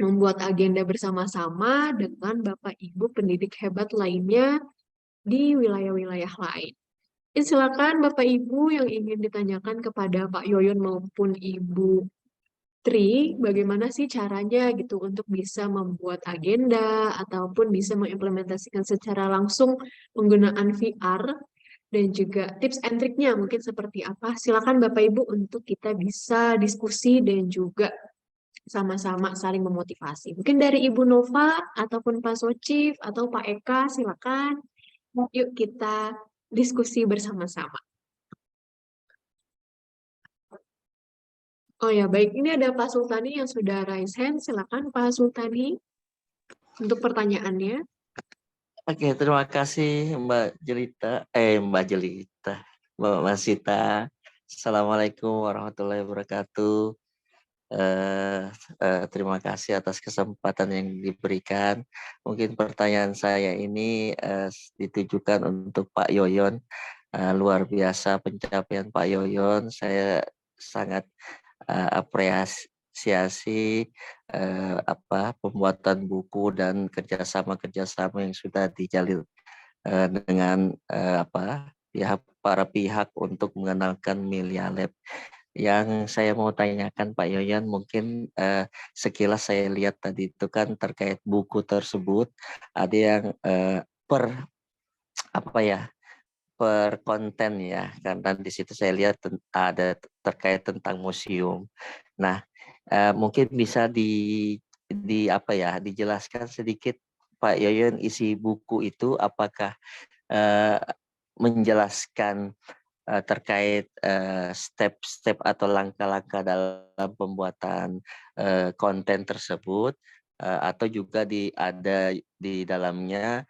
S1: membuat agenda bersama-sama dengan Bapak Ibu pendidik hebat lainnya di wilayah-wilayah lain. Silakan Bapak Ibu yang ingin ditanyakan kepada Pak Yoyon maupun Ibu Tri, bagaimana sih caranya gitu untuk bisa membuat agenda ataupun bisa mengimplementasikan secara langsung penggunaan VR dan juga tips and triknya mungkin seperti apa. Silakan Bapak Ibu untuk kita bisa diskusi dan juga sama-sama saling memotivasi. Mungkin dari Ibu Nova ataupun Pak Socif atau Pak Eka, silakan. Yuk kita diskusi bersama-sama. Oh ya, baik. Ini ada Pak Sultani yang sudah raise hand. Silakan Pak Sultani untuk pertanyaannya.
S5: Oke, terima kasih Mbak Masita. Assalamualaikum warahmatullahi wabarakatuh. Terima kasih atas kesempatan yang diberikan. Mungkin pertanyaan saya ini ditujukan untuk Pak Yoyon. luar biasa pencapaian Pak Yoyon. Saya sangat apresiasi pembuatan buku dan kerjasama yang sudah dijalin dengan para pihak untuk mengenalkan Melia Lab. Yang saya mau tanyakan Pak Yoyon, mungkin sekilas saya lihat tadi itu kan terkait buku tersebut ada yang per konten ya, karena di situ saya lihat ada terkait tentang museum. Nah, mungkin bisa dijelaskan sedikit Pak Yoyon, isi buku itu apakah menjelaskan terkait step-step atau langkah-langkah dalam pembuatan konten tersebut, atau juga ada di dalamnya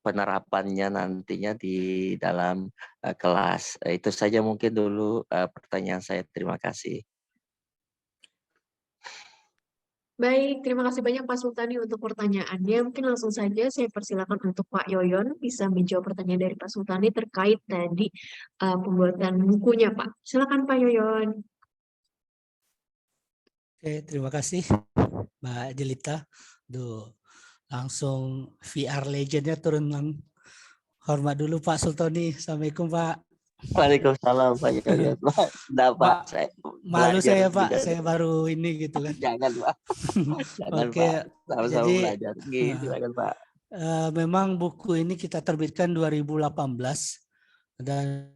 S5: penerapannya nantinya di dalam kelas. Itu saja mungkin dulu pertanyaan saya. Terima kasih.
S1: Baik, terima kasih banyak Pak Sultani untuk pertanyaannya. Mungkin langsung saja saya persilakan untuk Pak Yoyon bisa menjawab pertanyaan dari Pak Sultani terkait tadi pembuatan bukunya, Pak. Silakan Pak Yoyon.
S4: Oke, terima kasih Mbak Jelita. Langsung VR legendnya turun. Hormat dulu Pak Sultani. Assalamualaikum Pak.
S5: Waalaikumsalam Pak Yoyon.
S4: Pak,
S5: Saya
S4: malu
S5: belajar
S4: saya Pak,
S5: juga.
S4: saya baru ini gitu kan.
S5: Jangan Pak. Jangan
S4: Oke,
S5: Pak. Sama-sama
S4: jadi
S5: belajar. Silakan Pak.
S4: memang buku ini kita terbitkan 2018 dan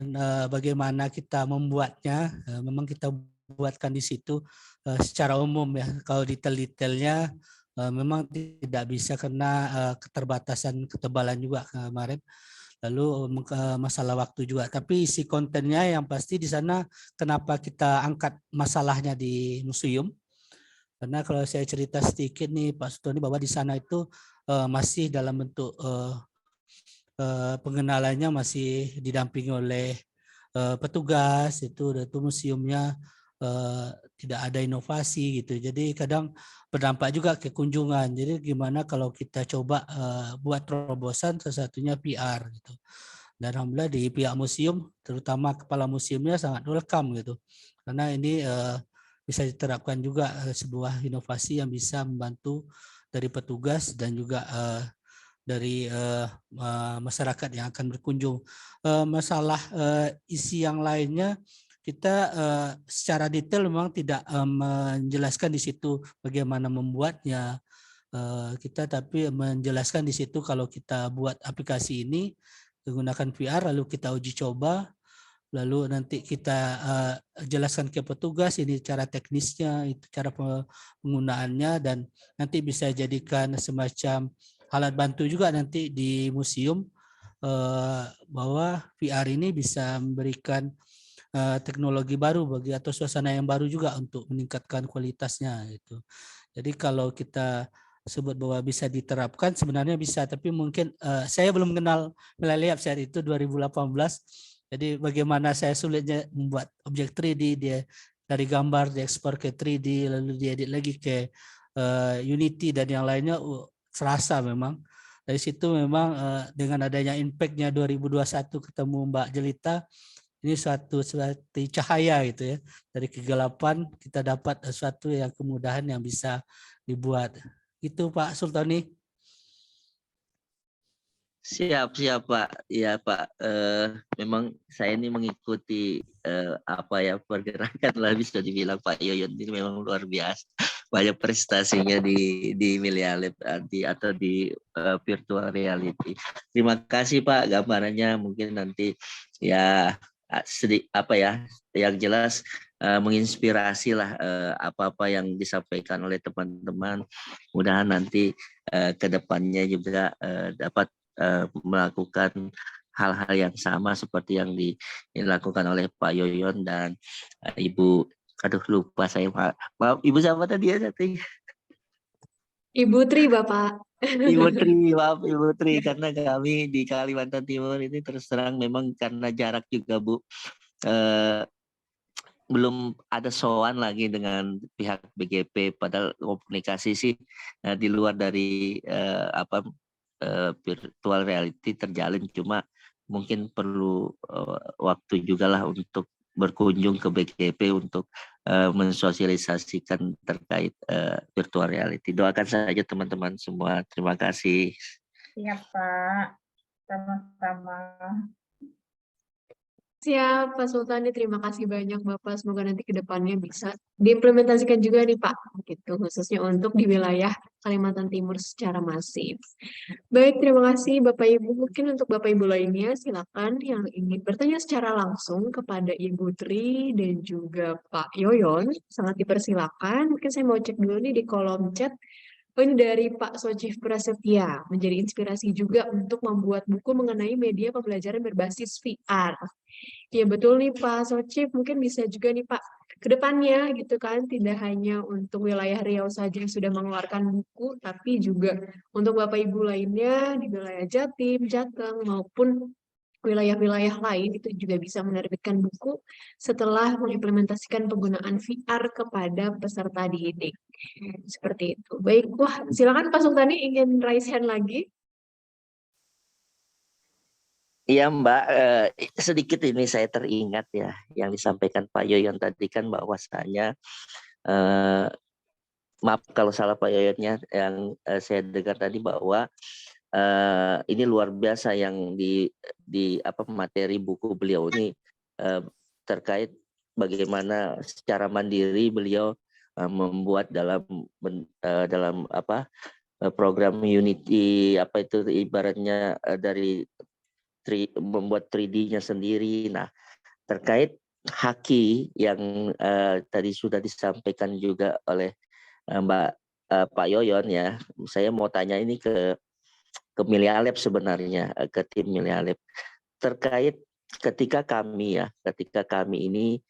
S4: bagaimana kita membuatnya, memang kita buatkan di situ secara umum ya. Kalau detail-detailnya memang tidak bisa karena keterbatasan ketebalan juga kemarin. Lalu masalah waktu juga. Tapi isi kontennya yang pasti di sana kenapa kita angkat masalahnya di museum. Karena kalau saya cerita sedikit nih Pak Sultani bahwa di sana itu masih dalam bentuk pengenalannya masih didampingi oleh petugas, itu museumnya tidak ada inovasi gitu. Jadi kadang berdampak juga ke kunjungan. Jadi gimana kalau kita coba buat terobosan, salah satunya PR gitu. Dan alhamdulillah di pihak museum, terutama kepala museumnya sangat welcome gitu. Karena ini bisa diterapkan juga sebuah inovasi yang bisa membantu dari petugas dan juga dari masyarakat yang akan berkunjung. Masalah isi yang lainnya, kita secara detail memang tidak menjelaskan di situ bagaimana membuatnya. Kita tapi menjelaskan di situ kalau kita buat aplikasi ini menggunakan VR, lalu kita uji coba, lalu nanti kita jelaskan ke petugas ini cara teknisnya, itu cara penggunaannya, dan nanti bisa jadikan semacam alat bantu juga nanti di museum bahwa VR ini bisa memberikan teknologi baru bagi atau suasana yang baru juga untuk meningkatkan kualitasnya itu. Jadi kalau kita sebut bahwa bisa diterapkan sebenarnya bisa, tapi mungkin saya belum kenal Melia Lab saat itu 2018. Jadi bagaimana saya sulitnya membuat objek 3D, dia dari gambar diekspor ke 3D lalu diedit lagi ke Unity dan yang lainnya, serasa memang. Dari situ memang dengan adanya impact-nya 2021 ketemu Mbak Jelita, ini suatu seperti cahaya gitu ya. Dari kegelapan kita dapat sesuatu yang kemudahan yang bisa dibuat. Itu Pak Sultani.
S5: Siap Pak. Iya Pak. Memang saya ini mengikuti pergerakan lah, bisa dibilang Pak Yoyon ini memang luar biasa. Banyak prestasinya di Melia Lab atau di virtual reality. Terima kasih Pak, gambarannya mungkin nanti ya yang jelas menginspirasi lah apa-apa yang disampaikan oleh teman-teman. Mudah-mudahan nanti ke depannya juga dapat melakukan hal-hal yang sama seperti yang dilakukan oleh Pak Yoyon dan Ibu, lupa saya Pak. Maaf, Ibu siapa tadi ya?
S1: Ibu Tri, Bapak.
S5: Ibu Tri, maaf Ibu Tri, karena kami di Kalimantan Timur ini terus terang memang karena jarak juga Bu, belum ada soal lagi dengan pihak BGP, padahal komunikasi sih di luar dari virtual reality terjalin, cuma mungkin perlu waktu juga lah untuk berkunjung ke BGP untuk mensosialisasikan terkait virtual reality. Doakan saja teman-teman semua. Terima kasih.
S3: Siap, Pak. Sama-sama.
S1: Siap, Pak Sultani. Terima kasih banyak, Bapak. Semoga nanti ke depannya bisa diimplementasikan juga nih, Pak. Gitu, khususnya untuk di wilayah Kalimantan Timur secara masif. Baik, terima kasih Bapak Ibu. Mungkin untuk Bapak Ibu lainnya, silakan yang ingin bertanya secara langsung kepada Ibu Tri dan juga Pak Yoyon, sangat dipersilakan. Mungkin saya mau cek dulu nih di kolom chat. Oh, ini dari Pak Sojif Prasetya, menjadi inspirasi juga untuk membuat buku mengenai media pembelajaran berbasis VR. Iya betul nih Pak Sojif, mungkin bisa juga nih Pak, ke depannya gitu kan, tidak hanya untuk wilayah Riau saja yang sudah mengeluarkan buku, tapi juga untuk Bapak Ibu lainnya di wilayah Jatim, Jateng, maupun wilayah-wilayah lain itu juga bisa menerbitkan buku setelah mengimplementasikan penggunaan VR kepada peserta didik. Seperti itu. Baik, wah silakan Pak Sultani ingin raise hand lagi.
S5: Iya Mbak, sedikit ini saya teringat ya yang disampaikan Pak Yoyon tadi kan bahwasanya maaf kalau salah Pak Yoyonnya yang saya dengar tadi bahwa ini luar biasa yang di apa materi buku beliau ini terkait bagaimana secara mandiri beliau membuat dalam apa program Unity apa itu ibaratnya dari membuat 3D-nya sendiri. Nah, terkait haki yang tadi sudah disampaikan juga oleh Pak Yoyon ya, saya mau tanya ini ke Milialab sebenarnya, ke tim Milialab terkait ketika kami ini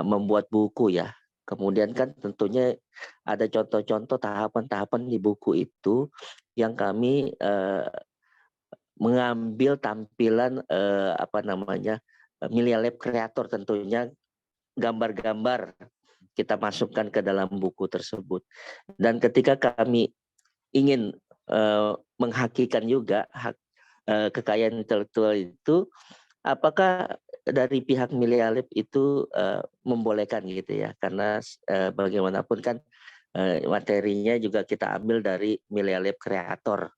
S5: membuat buku ya, kemudian kan tentunya ada contoh-contoh tahapan-tahapan di buku itu yang kami mengambil tampilan apa namanya Milialab kreator, tentunya gambar-gambar kita masukkan ke dalam buku tersebut. Dan ketika kami ingin menghakikan juga hak kekayaan intelektual itu, apakah dari pihak Milialab itu membolehkan gitu ya? Karena bagaimanapun kan materinya juga kita ambil dari Milialab kreator.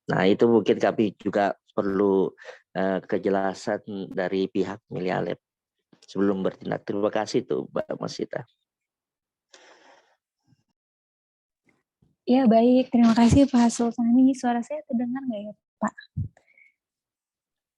S5: Nah itu mungkin kami juga perlu kejelasan dari pihak Milialab sebelum bertindak. Terima kasih tuh Mbak Masita.
S6: Ya baik, terima kasih Pak Sultani. Suara saya terdengar nggak ya Pak?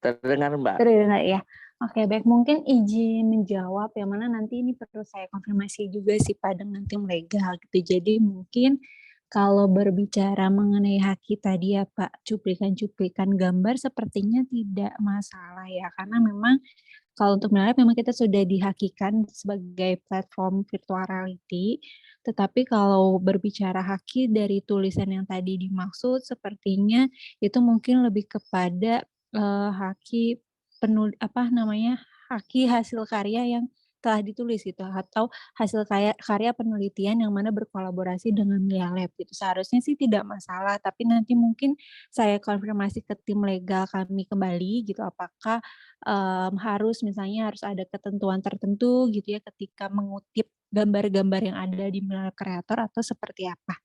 S5: Terdengar Mbak?
S6: Terdengar ya. Oke baik, mungkin izin menjawab yang mana nanti ini perlu saya konfirmasi juga sih Pak dengan tim legal gitu. Jadi mungkin kalau berbicara mengenai haki tadi ya Pak, cuplikan-cuplikan gambar sepertinya tidak masalah ya. Karena memang kalau untuk Milialab memang kita sudah dihakikan sebagai platform virtual reality, tetapi kalau berbicara haki dari tulisan yang tadi dimaksud sepertinya itu mungkin lebih kepada haki haki hasil karya yang telah ditulis gitu atau hasil karya penelitian yang mana berkolaborasi dengan Milialab gitu. Seharusnya sih tidak masalah, tapi nanti mungkin saya konfirmasi ke tim legal kami kembali gitu apakah harus ada ketentuan tertentu gitu ya ketika mengutip gambar-gambar yang ada di Milialab kreator atau seperti apa.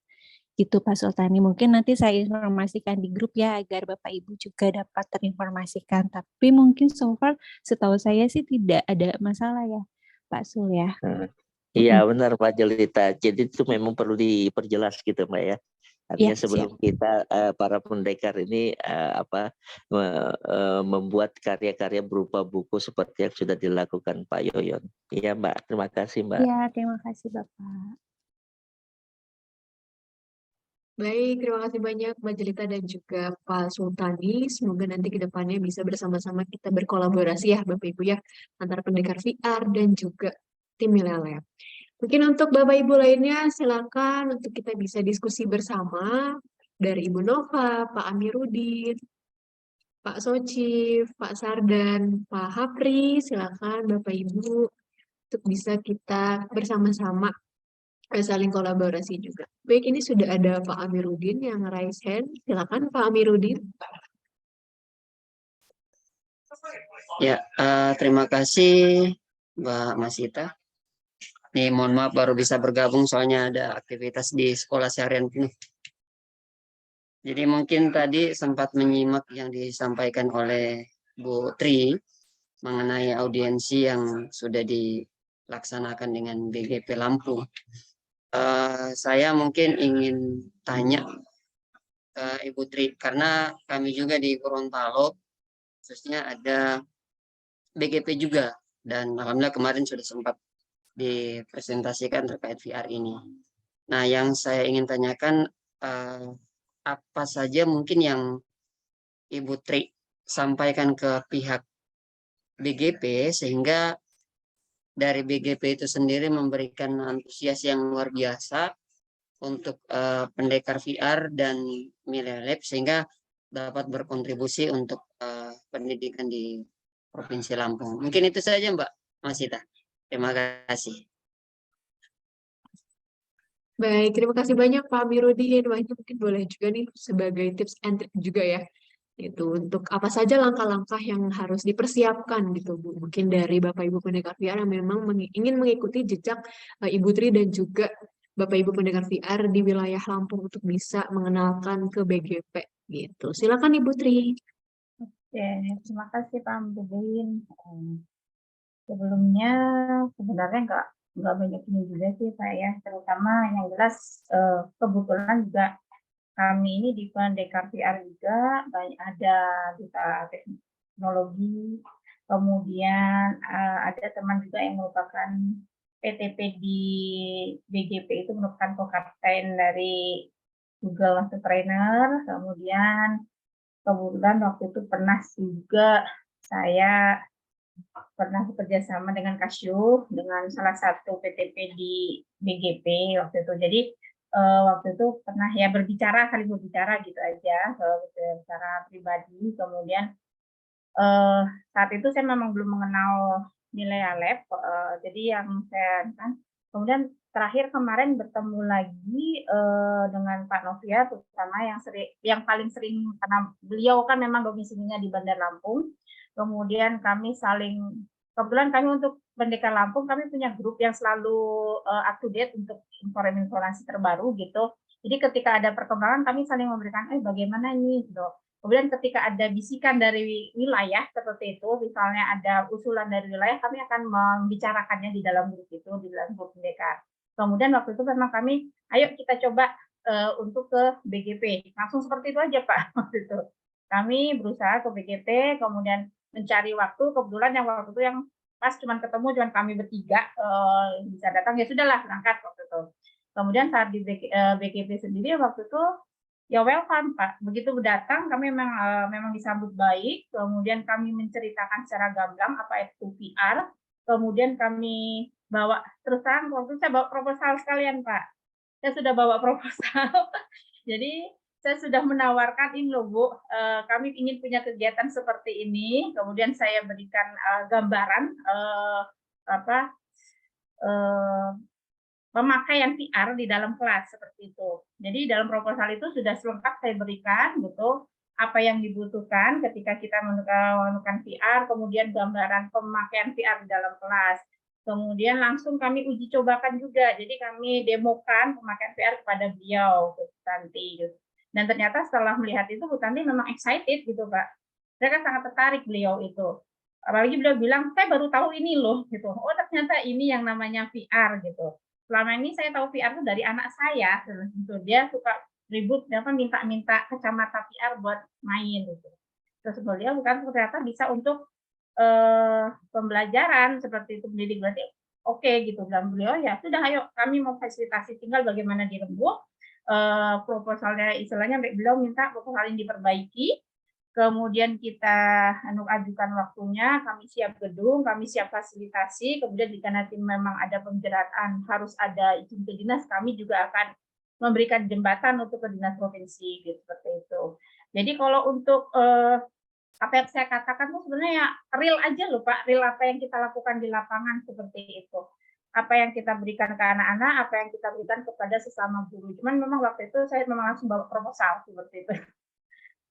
S6: Gitu Pak Sultani. Mungkin nanti saya informasikan di grup ya agar Bapak Ibu juga dapat terinformasikan. Tapi mungkin so far setahu saya sih tidak ada masalah ya Pak Sul ya.
S5: Iya benar Pak Jelita. Jadi itu memang perlu diperjelas gitu Mbak ya. Artinya sebelum kita para pendekar ini membuat karya-karya berupa buku seperti yang sudah dilakukan Pak Yoyon. Iya Mbak, terima kasih Mbak.
S6: Iya, terima kasih Bapak.
S1: Baik, terima kasih banyak Mbak Jelita dan juga Pak Sultani. Semoga nanti ke depannya bisa bersama-sama kita berkolaborasi ya Bapak Ibu ya, antara pendekar VR dan juga tim Milialab. Mungkin untuk Bapak Ibu lainnya silakan untuk kita bisa diskusi bersama dari Ibu Nova, Pak Amiruddin, Pak Sojif, Pak Sardan, Pak Hapri, silakan Bapak Ibu untuk bisa kita bersama-sama saling kolaborasi juga. Baik, ini sudah ada Pak Amiruddin yang raise hand. Silakan Pak Amiruddin.
S7: Ya, terima kasih Mbak Masita. Nih, mohon maaf baru bisa bergabung soalnya ada aktivitas di sekolah seharian penuh. Jadi mungkin tadi sempat menyimak yang disampaikan oleh Bu Tri mengenai audiensi yang sudah dilaksanakan dengan BGP Lampung. Saya mungkin ingin tanya ke Ibu Tri, karena kami juga di Gorontalo, khususnya ada BGP juga, dan alhamdulillah kemarin sudah sempat dipresentasikan terkait VR ini. Nah, yang saya ingin tanyakan, apa saja mungkin yang Ibu Tri sampaikan ke pihak BGP sehingga dari BGP itu sendiri memberikan antusias yang luar biasa untuk pendekar VR dan Milea Lab sehingga dapat berkontribusi untuk pendidikan di Provinsi Lampung. Mungkin itu saja Mbak Masita. Terima kasih.
S1: Baik, terima kasih banyak Pak Amiruddin. Wah, ini mungkin boleh juga nih sebagai tips and trick juga ya. Itu untuk apa saja langkah-langkah yang harus dipersiapkan gitu Bu. Mungkin dari Bapak Ibu pendekar VR yang memang ingin mengikuti jejak Ibu Tri dan juga Bapak Ibu pendekar VR di wilayah Lampung untuk bisa mengenalkan ke BGP gitu. Silakan Ibu Tri.
S3: Oke, terima kasih Pak Amiruddin. Sebelumnya sebenarnya nggak banyak ini juga sih Pak ya, terutama yang jelas kebetulan juga kami ini di Pendekar VR juga banyak ada duta teknologi, kemudian ada teman juga yang merupakan PTP di BGP itu merupakan co-kapten dari Google Master Trainer, kemudian kebetulan waktu itu pernah juga saya pernah bekerja sama dengan Kasyu, dengan salah satu PTP di BGP waktu itu. Jadi waktu itu pernah ya saling berbicara gitu aja, secara pribadi. Kemudian saat itu saya memang belum mengenal Milea Lab, jadi yang saya kan kemudian terakhir kemarin bertemu lagi dengan Pak Novia, terutama yang paling sering karena beliau kan memang domisilinya di Bandar Lampung. Kemudian kebetulan kami untuk Pendekar Lampung kami punya grup yang selalu up to date untuk informasi terbaru gitu. Jadi ketika ada perkembangan kami saling memberikan bagaimana nih gitu. Kemudian ketika ada bisikan dari wilayah seperti itu, misalnya ada usulan dari wilayah, kami akan membicarakannya di dalam grup itu, di dalam grup pendekar. Kemudian waktu itu memang kami, ayo kita coba untuk ke BGP. Langsung seperti itu aja Pak waktu itu. Kami berusaha ke BGP, kemudian mencari waktu, kebetulan yang waktu itu yang pas cuma ketemu kami bertiga bisa datang, ya sudahlah berangkat waktu itu. Kemudian saat di BGP sendiri waktu itu ya welcome Pak. Begitu datang kami memang disambut baik, kemudian kami menceritakan secara gamblang apa itu VR, kemudian kami bawa terus terang waktu saya bawa proposal sekalian Pak. Saya sudah bawa proposal. Jadi saya sudah menawarkan ini loh Bu, kami ingin punya kegiatan seperti ini, kemudian saya berikan gambaran pemakaian VR di dalam kelas seperti itu. Jadi dalam proposal itu sudah selengkap saya berikan gitu apa yang dibutuhkan ketika kita menggunakan VR, kemudian gambaran pemakaian VR di dalam kelas. Kemudian langsung kami uji cobakan juga. Jadi kami demokan pemakaian VR kepada beliau, Bu Tanti. Dan ternyata setelah melihat itu Bu Tanti memang excited gitu, Pak. Mereka sangat tertarik beliau itu. Apalagi beliau bilang, saya baru tahu ini loh gitu. Oh ternyata ini yang namanya VR gitu. Selama ini saya tahu VR itu dari anak saya, gitu. Dia suka ribut, minta kacamata VR buat main gitu. Terus beliau bukan ternyata bisa untuk pembelajaran seperti itu mendidik, berarti oke gitu. Dan beliau ya sudah ayo kami mau fasilitasi, tinggal bagaimana dirembuk proposalnya, istilahnya beliau minta proposal ini diperbaiki. Kemudian kita ajukan waktunya, kami siap gedung, kami siap fasilitasi, kemudian jika nanti memang ada pembicaraan harus ada izin ke dinas, kami juga akan memberikan jembatan untuk ke dinas provinsi, gitu, seperti itu. Jadi kalau untuk apa yang saya katakan itu sebenarnya ya real aja loh Pak, real apa yang kita lakukan di lapangan seperti itu. Apa yang kita berikan ke anak-anak, apa yang kita berikan kepada sesama guru. Cuman memang waktu itu saya memang langsung bawa proposal seperti itu.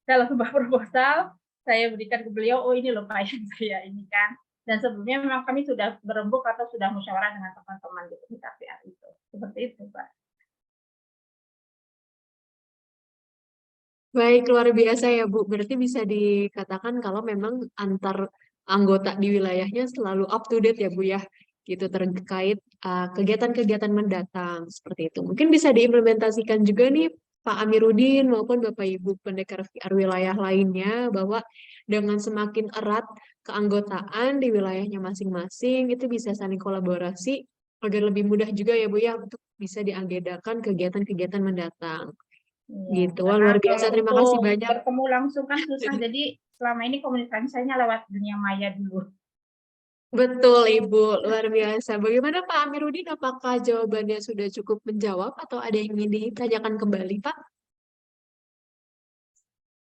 S3: Saya langsung bawa proposal, saya berikan ke beliau, oh ini loh Pak yang saya ini kan. Dan sebelumnya memang kami sudah berembuk atau sudah musyawarah dengan teman-teman di KPR itu. Seperti itu, Pak.
S1: Baik, luar biasa ya Bu. Berarti bisa dikatakan kalau memang antar anggota di wilayahnya selalu up to date ya Bu ya. Gitu terkait kegiatan-kegiatan mendatang seperti itu. Mungkin bisa diimplementasikan juga nih Pak Amiruddin maupun Bapak Ibu pendekar VR wilayah lainnya bahwa dengan semakin erat keanggotaan di wilayahnya masing-masing itu bisa saling kolaborasi agar lebih mudah juga ya Bu ya untuk bisa diagendakan kegiatan-kegiatan mendatang.
S3: Iya,
S1: Gitu. Wah,
S3: karena
S1: luar biasa.
S3: kalau
S1: Terima kasih
S3: untuk
S1: banyak.
S3: bertemu langsung kan susah, jadi selama ini komunikasinya lewat dunia maya dulu.
S1: Betul, Ibu. Luar biasa. Bagaimana Pak Amiruddin? Apakah jawabannya sudah cukup menjawab atau ada yang ingin ditanyakan kembali, Pak?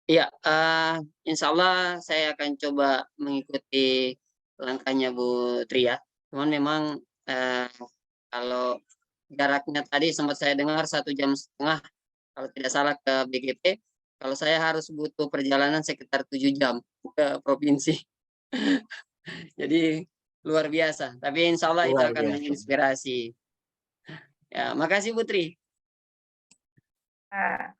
S7: Iya, insya Allah saya akan coba mengikuti langkahnya Bu Tria. Cuman memang kalau jaraknya tadi sempat saya dengar 1,5 jam kalau tidak salah ke BGP. Kalau saya harus butuh perjalanan sekitar 7 jam ke provinsi. Jadi luar biasa. Tapi insya Allah itu
S2: Luar
S7: akan
S2: biasa.
S7: menginspirasi. Ya, makasih Putri.
S3: Nah,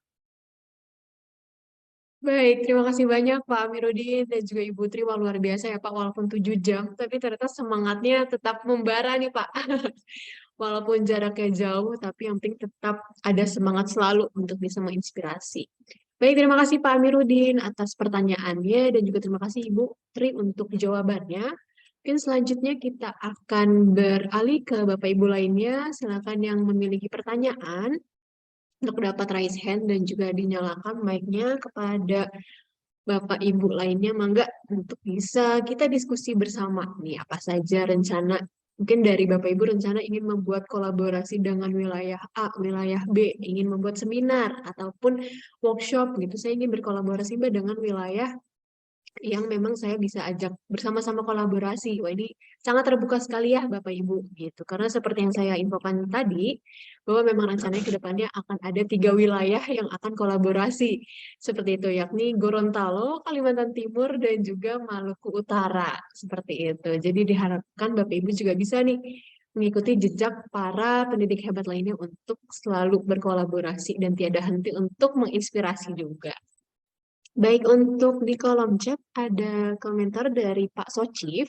S1: Baik, terima kasih banyak Pak Amiruddin dan juga Ibu Tri. Wah, luar biasa ya Pak, walaupun 7 jam, tapi ternyata semangatnya tetap membara nih Pak. Walaupun jaraknya jauh, tapi yang penting tetap ada semangat selalu untuk bisa menginspirasi. Baik, terima kasih Pak Amiruddin atas pertanyaannya dan juga terima kasih Ibu Tri untuk jawabannya. Mungkin selanjutnya kita akan beralih ke Bapak Ibu lainnya. Silakan yang memiliki pertanyaan untuk dapat raise hand dan juga dinyalakan mic-nya kepada Bapak Ibu lainnya, mangga untuk bisa kita diskusi bersama nih apa saja rencana. Mungkin dari Bapak Ibu rencana ingin membuat kolaborasi dengan wilayah A, wilayah B, ingin membuat seminar ataupun workshop gitu. Saya ingin berkolaborasi Mbak dengan wilayah yang memang saya bisa ajak bersama-sama kolaborasi. Wah, ini sangat terbuka sekali ya Bapak Ibu gitu. Karena seperti yang saya infokan tadi, bahwa memang rencananya ke depannya akan ada 3 wilayah yang akan kolaborasi. Seperti itu, yakni Gorontalo, Kalimantan Timur, dan juga Maluku Utara. Seperti itu. Jadi diharapkan Bapak Ibu juga bisa nih mengikuti jejak para pendidik hebat lainnya untuk selalu berkolaborasi dan tiada henti untuk menginspirasi juga. Baik, untuk di kolom chat ada komentar dari Pak Socif.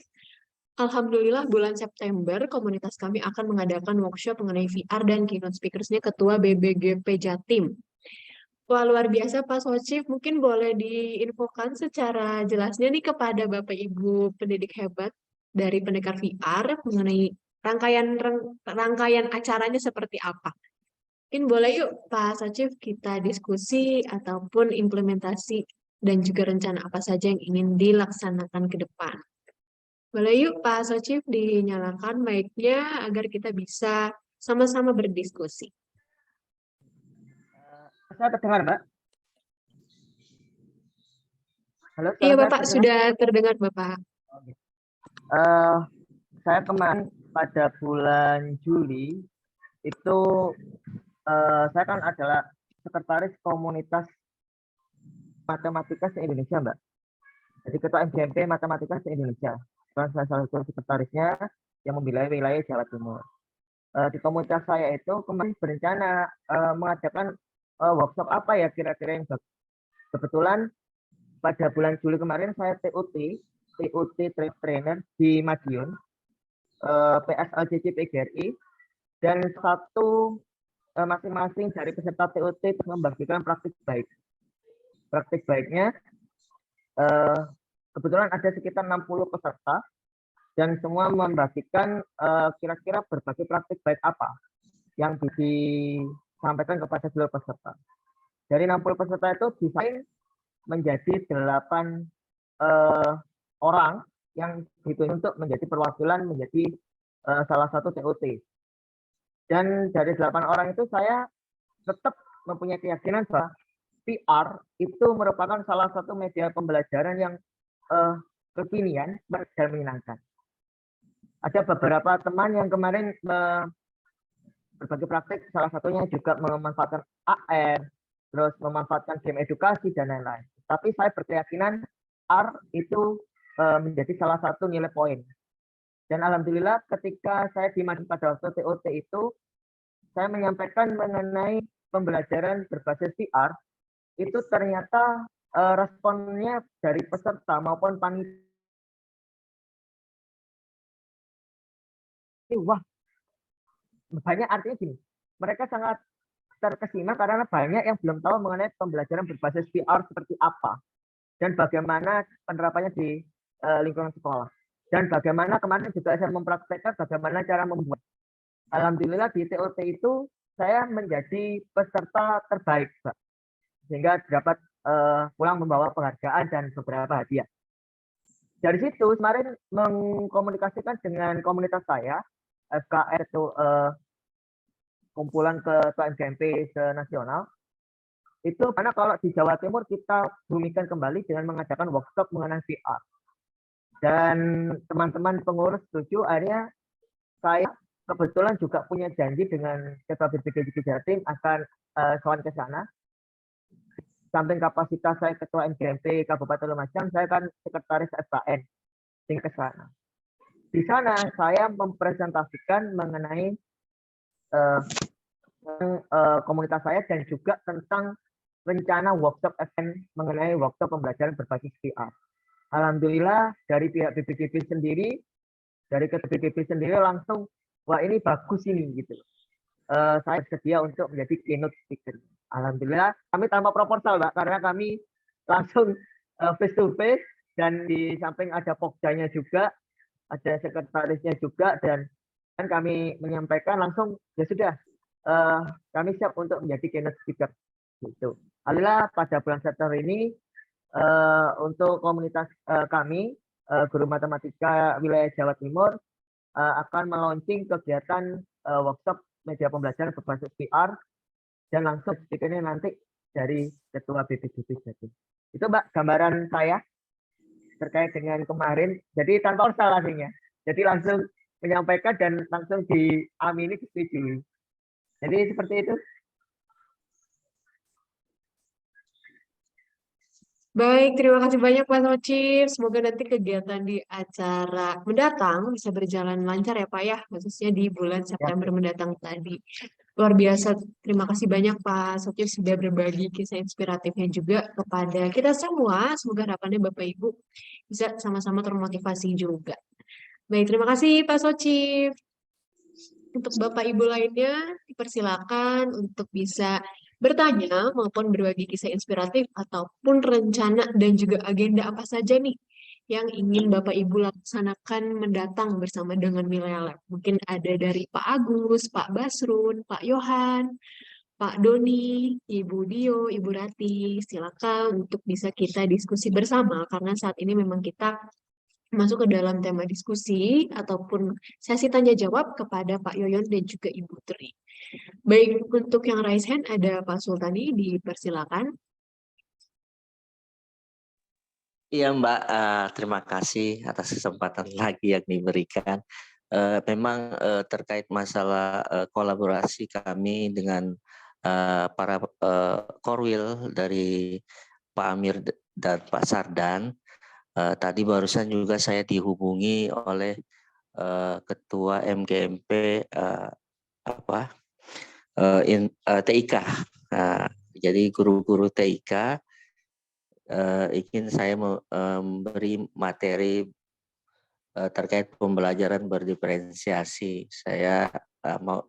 S1: Alhamdulillah bulan September komunitas kami akan mengadakan workshop mengenai VR dan keynote speakers-nya Ketua BBGP Jatim. Wah, luar biasa Pak Socif. Mungkin boleh diinfokan secara jelasnya nih kepada Bapak Ibu pendidik hebat dari pendekar VR mengenai rangkaian acaranya seperti apa. Mungkin boleh yuk Pak Socif kita diskusi ataupun implementasi dan juga rencana apa saja yang ingin dilaksanakan ke depan. Boleh yuk Pak Socif dinyalakan mic-nya agar kita bisa sama-sama berdiskusi.
S8: Saya terdengar, Mbak? Halo,
S1: Iya
S8: suara saya
S1: Bapak,
S8: terdengar?
S1: sudah terdengar Bapak.
S8: Saya kemarin pada bulan Juli itu saya kan adalah sekretaris komunitas matematika se-Indonesia, Mbak. Jadi ketua MGMP matematika se-Indonesia. Dan saya salah satu sekretarisnya yang membilayai wilayah Jawa Timur. Di komunitas saya itu kemarin berencana mengadakan workshop apa ya kira-kira yang bagus. Kebetulan pada bulan Juli kemarin saya TUT Trade Trainer di Madiun, PSLJJ PGRI, dan masing-masing dari peserta TUT membagikan praktik baik. Praktik baiknya kebetulan ada sekitar 60 peserta dan semua membagikan kira-kira berbagai praktik baik apa yang disampaikan kepada seluruh peserta. Dari 60 peserta itu desain menjadi 8 orang yang ditunjuk untuk menjadi perwakilan menjadi salah satu TUT. Dan dari 8 orang itu saya tetap mempunyai keyakinan bahwa VR itu merupakan salah satu media pembelajaran yang kekinian dan menyenangkan. Ada beberapa teman yang kemarin berbagi praktik, salah satunya juga memanfaatkan AR, terus memanfaatkan game edukasi dan lain-lain. Tapi saya berkeyakinan VR itu menjadi salah satu nilai poin. Dan alhamdulillah ketika saya dimasuk pada waktu TOT itu, saya menyampaikan mengenai pembelajaran berbasis VR, itu ternyata responnya dari peserta maupun panitia, wah, banyak, artinya gini, mereka sangat terkesima karena banyak yang belum tahu mengenai pembelajaran berbasis VR seperti apa dan bagaimana penerapannya di lingkungan sekolah. Dan bagaimana kemarin juga saya mempraktekkan bagaimana cara membuat. Alhamdulillah di TOT itu saya menjadi peserta terbaik, Pak. Sehingga dapat pulang membawa penghargaan dan beberapa hadiah. Dari situ kemarin mengkomunikasikan dengan komunitas saya, FKR itu kumpulan ketua MGMP senasional. Itu karena kalau di Jawa Timur kita bumikan kembali dengan mengadakan workshop mengenai VR. Dan teman-teman pengurus setuju, akhirnya saya kebetulan juga punya janji dengan Ketua BPD Jatim akan sowan ke sana. Samping kapasitas saya Ketua MGMP Kabupaten Lumajang, saya kan Sekretaris FKN ke sana. Di sana saya mempresentasikan mengenai komunitas saya dan juga tentang rencana workshop event mengenai workshop pembelajaran berbasis VR. Alhamdulillah dari pihak BPDB sendiri, dari Ketua BPDB sendiri langsung, wah ini bagus ini gitu. Saya bersedia untuk menjadi keynote speaker. Alhamdulillah kami tanpa proposal, Mbak, karena kami langsung face to face dan di samping ada pokjanya juga, ada sekretarisnya juga, dan kami menyampaikan langsung ya sudah kami siap untuk menjadi keynote speaker. Gitu. Alhamdulillah pada bulan September ini untuk komunitas kami, Guru Matematika Wilayah Jawa Timur, akan meluncing kegiatan workshop media pembelajaran berbasis VR dan langsung speakernya nanti dari Ketua BPDB Jatim. Itu Mbak gambaran saya terkait dengan kemarin. Jadi tanpa usaha aslinya. Jadi langsung menyampaikan dan langsung diamini, disetujui. Jadi seperti itu.
S1: Baik, terima kasih banyak Pak Socif. Semoga nanti kegiatan di acara mendatang bisa berjalan lancar ya Pak ya, khususnya di bulan September mendatang tadi. Luar biasa, terima kasih banyak Pak Socif sudah berbagi kisah inspiratifnya juga kepada kita semua. Semoga harapannya Bapak Ibu bisa sama-sama termotivasi juga. Baik, terima kasih Pak Socif. Untuk Bapak Ibu lainnya, dipersilakan untuk bisa bertanya maupun berbagi kisah inspiratif ataupun rencana dan juga agenda apa saja nih yang ingin Bapak Ibu laksanakan mendatang bersama dengan Milea Lab. Mungkin ada dari Pak Agus, Pak Basrun, Pak Yohan, Pak Doni, Ibu Dio, Ibu Rati. Silakan untuk bisa kita diskusi bersama karena saat ini memang kita masuk ke dalam tema diskusi ataupun sesi tanya jawab kepada Pak Yoyon dan juga Ibu Tri. Baik, untuk yang raise hand ada Pak Sultani, dipersilakan.
S5: Iya Mbak, terima kasih atas kesempatan lagi yang diberikan. Memang terkait masalah kolaborasi kami dengan para Korwil dari Pak Amir dan Pak Sardan. Tadi barusan juga saya dihubungi oleh Ketua MGMP TIK. Jadi guru-guru TIK ingin saya memberi materi terkait pembelajaran berdiferensiasi. Saya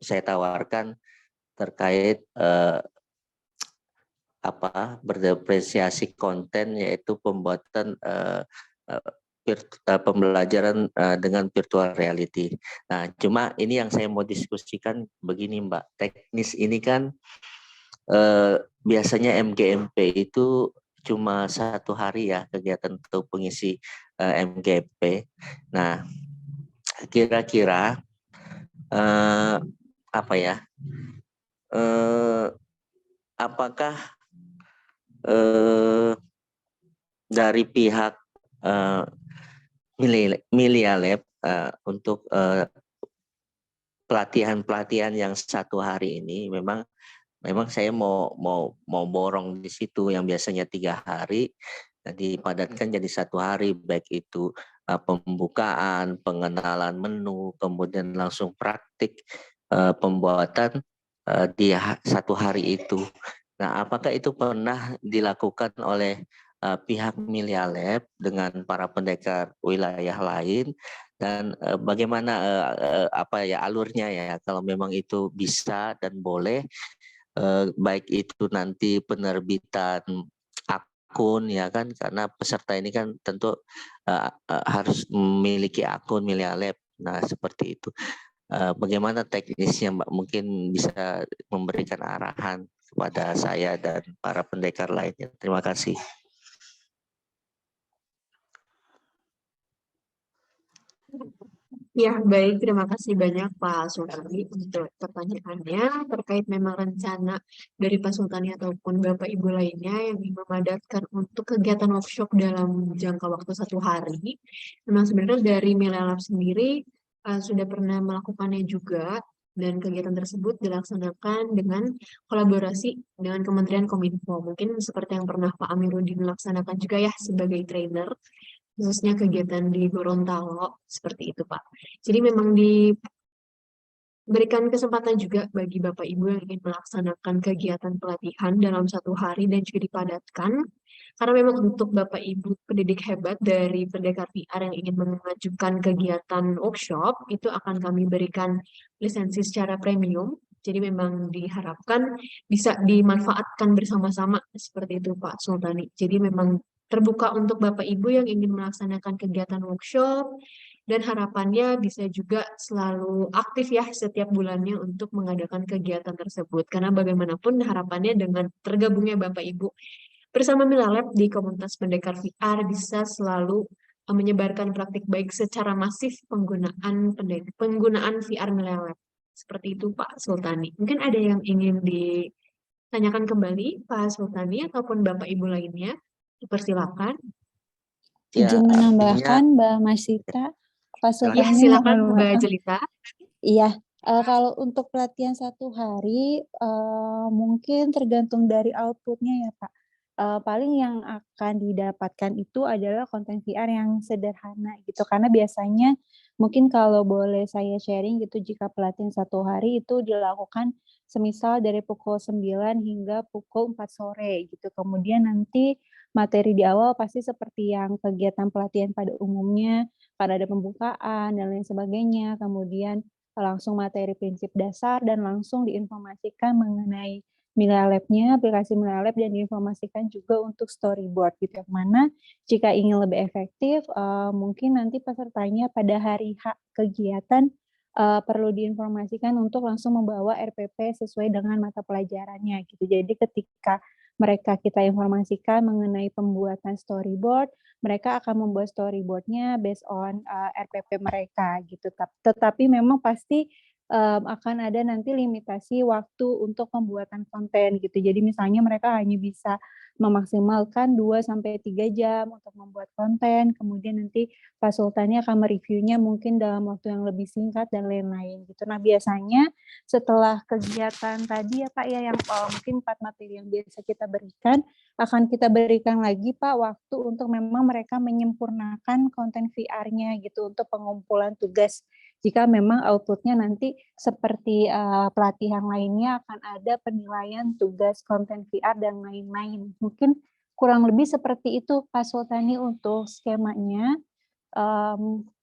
S5: tawarkan terkait berdiferensiasi konten, yaitu pembuatan pembelajaran dengan virtual reality. Nah, cuma ini yang saya mau diskusikan begini Mbak, teknis ini kan biasanya MGMP itu cuma 1 hari ya kegiatan untuk pengisi MGMP. Nah, kira-kira apakah dari pihak Milea Lab untuk pelatihan yang 1 hari ini memang saya mau borong di situ yang biasanya 3 hari Nah, dipadatkan jadi 1 hari, baik itu pembukaan, pengenalan menu, kemudian langsung praktik pembuatan di 1 hari itu. Nah, apakah itu pernah dilakukan oleh pihak Millia Lab dengan para pendekar wilayah lain, dan bagaimana apa ya alurnya ya, kalau memang itu bisa dan boleh, baik itu nanti penerbitan akun ya kan, karena peserta ini kan tentu harus memiliki akun Millia Lab. Nah, seperti itu. Bagaimana teknisnya, Mbak? Mungkin bisa memberikan arahan kepada saya dan para pendekar lainnya. Terima kasih.
S1: Ya, baik. Terima kasih banyak Pak Sultani untuk pertanyaannya terkait memang rencana dari Pak Sultani ataupun Bapak Ibu lainnya yang ingin memadatkan untuk kegiatan workshop dalam jangka waktu 1 hari. Memang sebenarnya dari Millia Lab sendiri sudah pernah melakukannya juga, dan kegiatan tersebut dilaksanakan dengan kolaborasi dengan Kementerian Kominfo. Mungkin seperti yang pernah Pak Amiruddin laksanakan juga ya sebagai trainer, khususnya kegiatan di Gorontalo, seperti itu Pak. Jadi memang diberikan kesempatan juga bagi Bapak Ibu yang ingin melaksanakan kegiatan pelatihan dalam 1 hari dan juga dipadatkan. Karena memang untuk Bapak Ibu pendidik hebat dari Pendekar VR yang ingin mengajukan kegiatan workshop, itu akan kami berikan lisensi secara premium. Jadi memang diharapkan bisa dimanfaatkan bersama-sama seperti itu Pak Sultani. Jadi memang terbuka untuk Bapak Ibu yang ingin melaksanakan kegiatan workshop, dan harapannya bisa juga selalu aktif ya setiap bulannya untuk mengadakan kegiatan tersebut. Karena bagaimanapun harapannya dengan tergabungnya Bapak Ibu bersama Millia Lab di komunitas pendekar VR bisa selalu menyebarkan praktik baik secara masif penggunaan VR Millia Lab. Seperti itu Pak Sultani. Mungkin ada yang ingin ditanyakan kembali Pak Sultani ataupun Bapak Ibu lainnya. Dipersilakan.
S5: Ya,
S6: Izin
S5: artinya
S6: menambahkan Mbak Masita, Pak
S1: Ya,
S6: Sultani
S1: silakan
S6: mohon
S1: Mbak
S6: maaf.
S1: Jelita.
S6: Iya, kalau untuk pelatihan 1 hari, mungkin tergantung dari outputnya ya Pak. Paling yang akan didapatkan itu adalah konten VR yang sederhana gitu, karena biasanya mungkin kalau boleh saya sharing gitu, jika pelatihan 1 hari itu dilakukan semisal dari pukul 9 hingga pukul 4 sore gitu. Kemudian nanti materi di awal pasti seperti yang kegiatan pelatihan pada umumnya, pada ada pembukaan dan lain sebagainya, kemudian langsung materi prinsip dasar dan langsung diinformasikan mengenai Millia Lab-nya, aplikasi Millia Lab, dan diinformasikan juga untuk storyboard gitu, yang mana jika ingin lebih efektif, mungkin nanti pesertanya pada hari H kegiatan perlu diinformasikan untuk langsung membawa RPP sesuai dengan mata pelajarannya gitu. Jadi ketika mereka kita informasikan mengenai pembuatan storyboard, mereka akan membuat storyboard-nya based on RPP mereka gitu. Tetapi memang pasti akan ada nanti limitasi waktu untuk pembuatan konten gitu. Jadi misalnya mereka hanya bisa memaksimalkan 2-3 jam untuk membuat konten, kemudian nanti Pak Sultani akan mereviewnya mungkin dalam waktu yang lebih singkat dan lain-lain gitu. Nah, biasanya setelah kegiatan tadi ya Pak ya, yang mungkin 4 materi yang biasa kita berikan, akan kita berikan lagi Pak waktu untuk memang mereka menyempurnakan konten VR-nya gitu untuk pengumpulan tugas. Jika memang output-nya nanti seperti pelatihan lainnya akan ada penilaian tugas konten VR dan lain-lain. Mungkin kurang lebih seperti itu Pak Sultani untuk skemanya.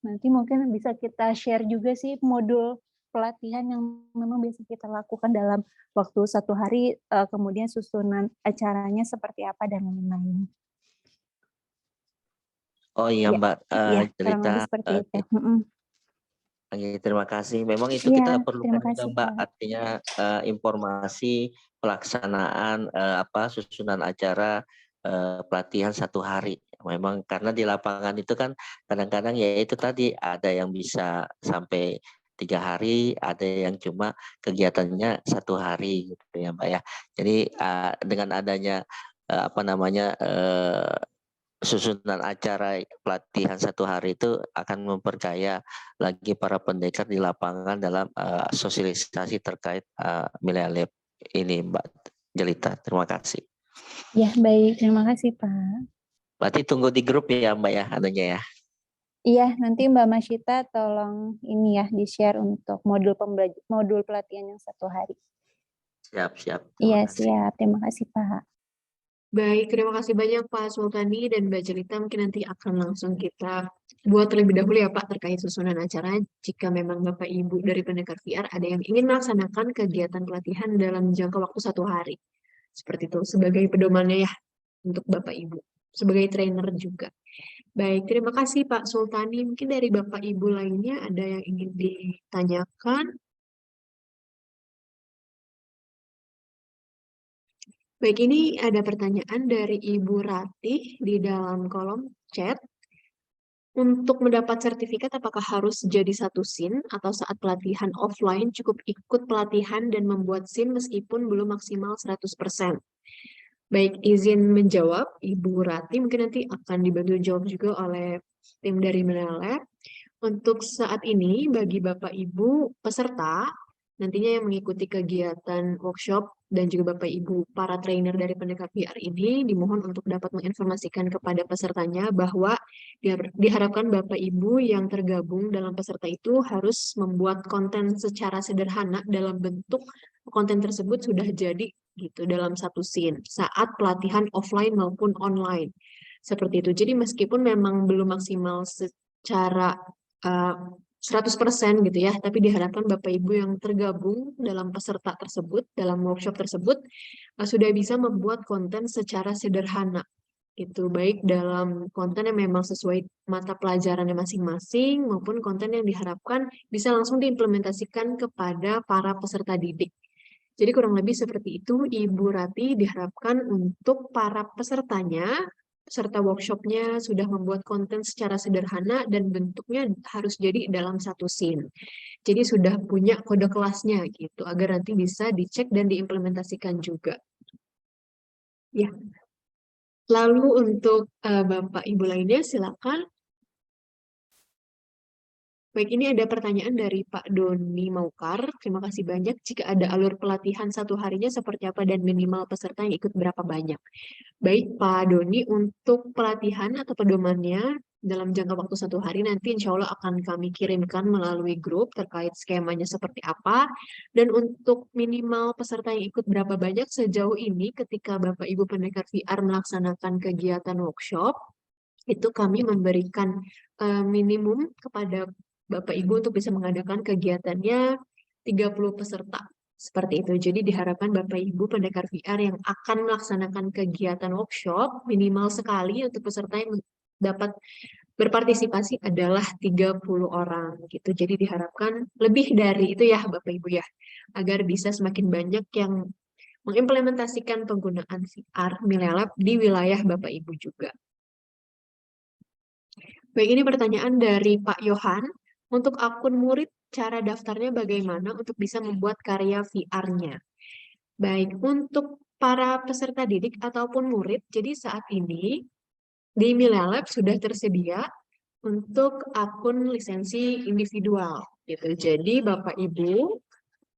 S6: Nanti mungkin bisa kita share juga sih modul pelatihan yang memang biasa kita lakukan dalam waktu 1 hari, kemudian susunan acaranya seperti apa dan lain-lain.
S5: Oh iya
S6: Ya,
S5: Mbak
S6: iya, kurang
S5: Jelita.
S6: lebih seperti itu.
S5: Oke, terima kasih. Memang itu
S6: Iya,
S5: kita
S6: terima
S5: perlukan juga
S6: kasih
S5: Mbak,
S6: Pak.
S5: artinya informasi pelaksanaan susunan acara pelatihan 1 hari. Memang karena di lapangan itu kan kadang-kadang ya itu tadi ada yang bisa sampai 3 hari, ada yang cuma kegiatannya 1 hari gitu ya Mbak ya. Jadi dengan adanya susunan acara pelatihan 1 hari itu akan memperkaya lagi para pendekar di lapangan dalam sosialisasi terkait Millia Lab ini Mbak Jelita. Terima kasih.
S6: Ya, baik. Terima kasih Pak.
S5: Berarti tunggu di grup ya Mbak ya, anunya ya.
S6: Iya, nanti Mbak Masyita tolong ini ya di-share untuk modul pelatihan yang 1 hari.
S5: Siap.
S6: Iya,
S5: Terima kasih.
S6: siap. Terima kasih, Pak.
S1: Baik, terima kasih banyak Pak Sultani dan Mbak Jelita. Mungkin nanti akan langsung kita buat terlebih dahulu ya Pak terkait susunan acara. Jika memang Bapak Ibu dari pendekar VR ada yang ingin melaksanakan kegiatan pelatihan dalam jangka waktu 1 hari. Seperti itu, sebagai pedomannya ya untuk Bapak Ibu. Sebagai trainer juga. Baik, terima kasih Pak Sultani. Mungkin dari Bapak Ibu lainnya ada yang ingin ditanyakan. Baik, ini ada pertanyaan dari Ibu Ratih di dalam kolom chat. Untuk mendapat sertifikat, apakah harus jadi 1 SIN atau saat pelatihan offline cukup ikut pelatihan dan membuat SIN meskipun belum maksimal 100%? Baik, izin menjawab, Ibu Ratih mungkin nanti akan dibantu jawab juga oleh tim dari Menelab. Untuk saat ini, bagi Bapak Ibu peserta, nantinya yang mengikuti kegiatan workshop dan juga Bapak Ibu para trainer dari pendekar VR ini dimohon untuk dapat menginformasikan kepada pesertanya bahwa diharapkan Bapak Ibu yang tergabung dalam peserta itu harus membuat konten secara sederhana dalam bentuk konten tersebut sudah jadi gitu dalam 1 scene saat pelatihan offline maupun online. Seperti itu. Jadi meskipun memang belum maksimal secara 100% gitu ya, tapi diharapkan Bapak Ibu yang tergabung dalam peserta tersebut, dalam workshop tersebut, sudah bisa membuat konten secara sederhana, gitu, baik dalam konten yang memang sesuai mata pelajarannya masing-masing, maupun konten yang diharapkan bisa langsung diimplementasikan kepada para peserta didik. Jadi kurang lebih seperti itu, Ibu Rati diharapkan untuk para pesertanya, peserta workshopnya sudah membuat konten secara sederhana dan bentuknya harus jadi dalam 1 scene. Jadi sudah punya kode kelasnya gitu, agar nanti bisa dicek dan diimplementasikan juga. Ya. Lalu untuk Bapak Ibu lainnya silakan. Baik, ini ada pertanyaan dari Pak Doni Maukar. Terima kasih banyak. Jika ada alur pelatihan 1 harinya seperti apa dan minimal peserta yang ikut berapa banyak? Baik, Pak Doni, untuk pelatihan atau pedomannya dalam jangka waktu 1 hari nanti insya Allah akan kami kirimkan melalui grup terkait skemanya seperti apa. Dan untuk minimal peserta yang ikut berapa banyak sejauh ini ketika Bapak Ibu pendekar VR melaksanakan kegiatan workshop, itu kami memberikan minimum kepada Bapak Ibu untuk bisa mengadakan kegiatannya 30 peserta. Seperti itu. Jadi diharapkan Bapak Ibu pendekar VR yang akan melaksanakan kegiatan workshop minimal sekali untuk peserta yang dapat berpartisipasi adalah 30 orang gitu. Jadi diharapkan lebih dari itu ya Bapak Ibu ya, agar bisa semakin banyak yang mengimplementasikan penggunaan VR Milelab di wilayah Bapak Ibu juga. Baik, ini pertanyaan dari Pak Yohan. Untuk akun murid, cara daftarnya bagaimana untuk bisa membuat karya VR-nya? Baik, untuk para peserta didik ataupun murid, jadi saat ini di Milelab sudah tersedia untuk akun lisensi individual. Gitu. Jadi Bapak Ibu,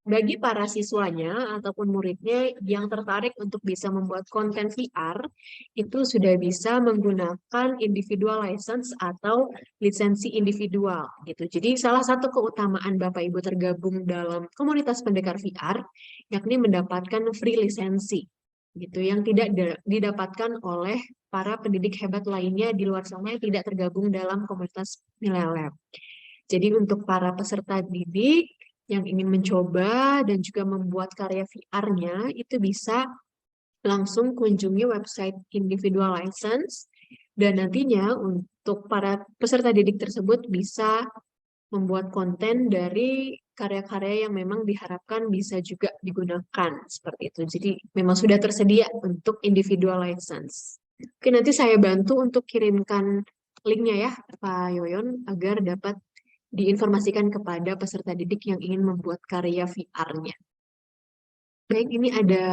S1: bagi para siswanya ataupun muridnya yang tertarik untuk bisa membuat konten VR, itu sudah bisa menggunakan individual license atau lisensi individual. Gitu. Jadi salah satu keutamaan Bapak Ibu tergabung dalam komunitas pendekar VR, yakni mendapatkan free lisensi. Gitu, yang tidak didapatkan oleh para pendidik hebat lainnya di luar sana yang tidak tergabung dalam komunitas Milelab. Jadi untuk para peserta didik yang ingin mencoba dan juga membuat karya VR-nya, itu bisa langsung kunjungi website individual license, dan nantinya untuk para peserta didik tersebut bisa membuat konten dari karya-karya yang memang diharapkan bisa juga digunakan, seperti itu. Jadi memang sudah tersedia untuk individual license. Oke, nanti saya bantu untuk kirimkan linknya ya, Pak Yoyon, agar dapat diinformasikan kepada peserta didik yang ingin membuat karya VR-nya. Baik, ini ada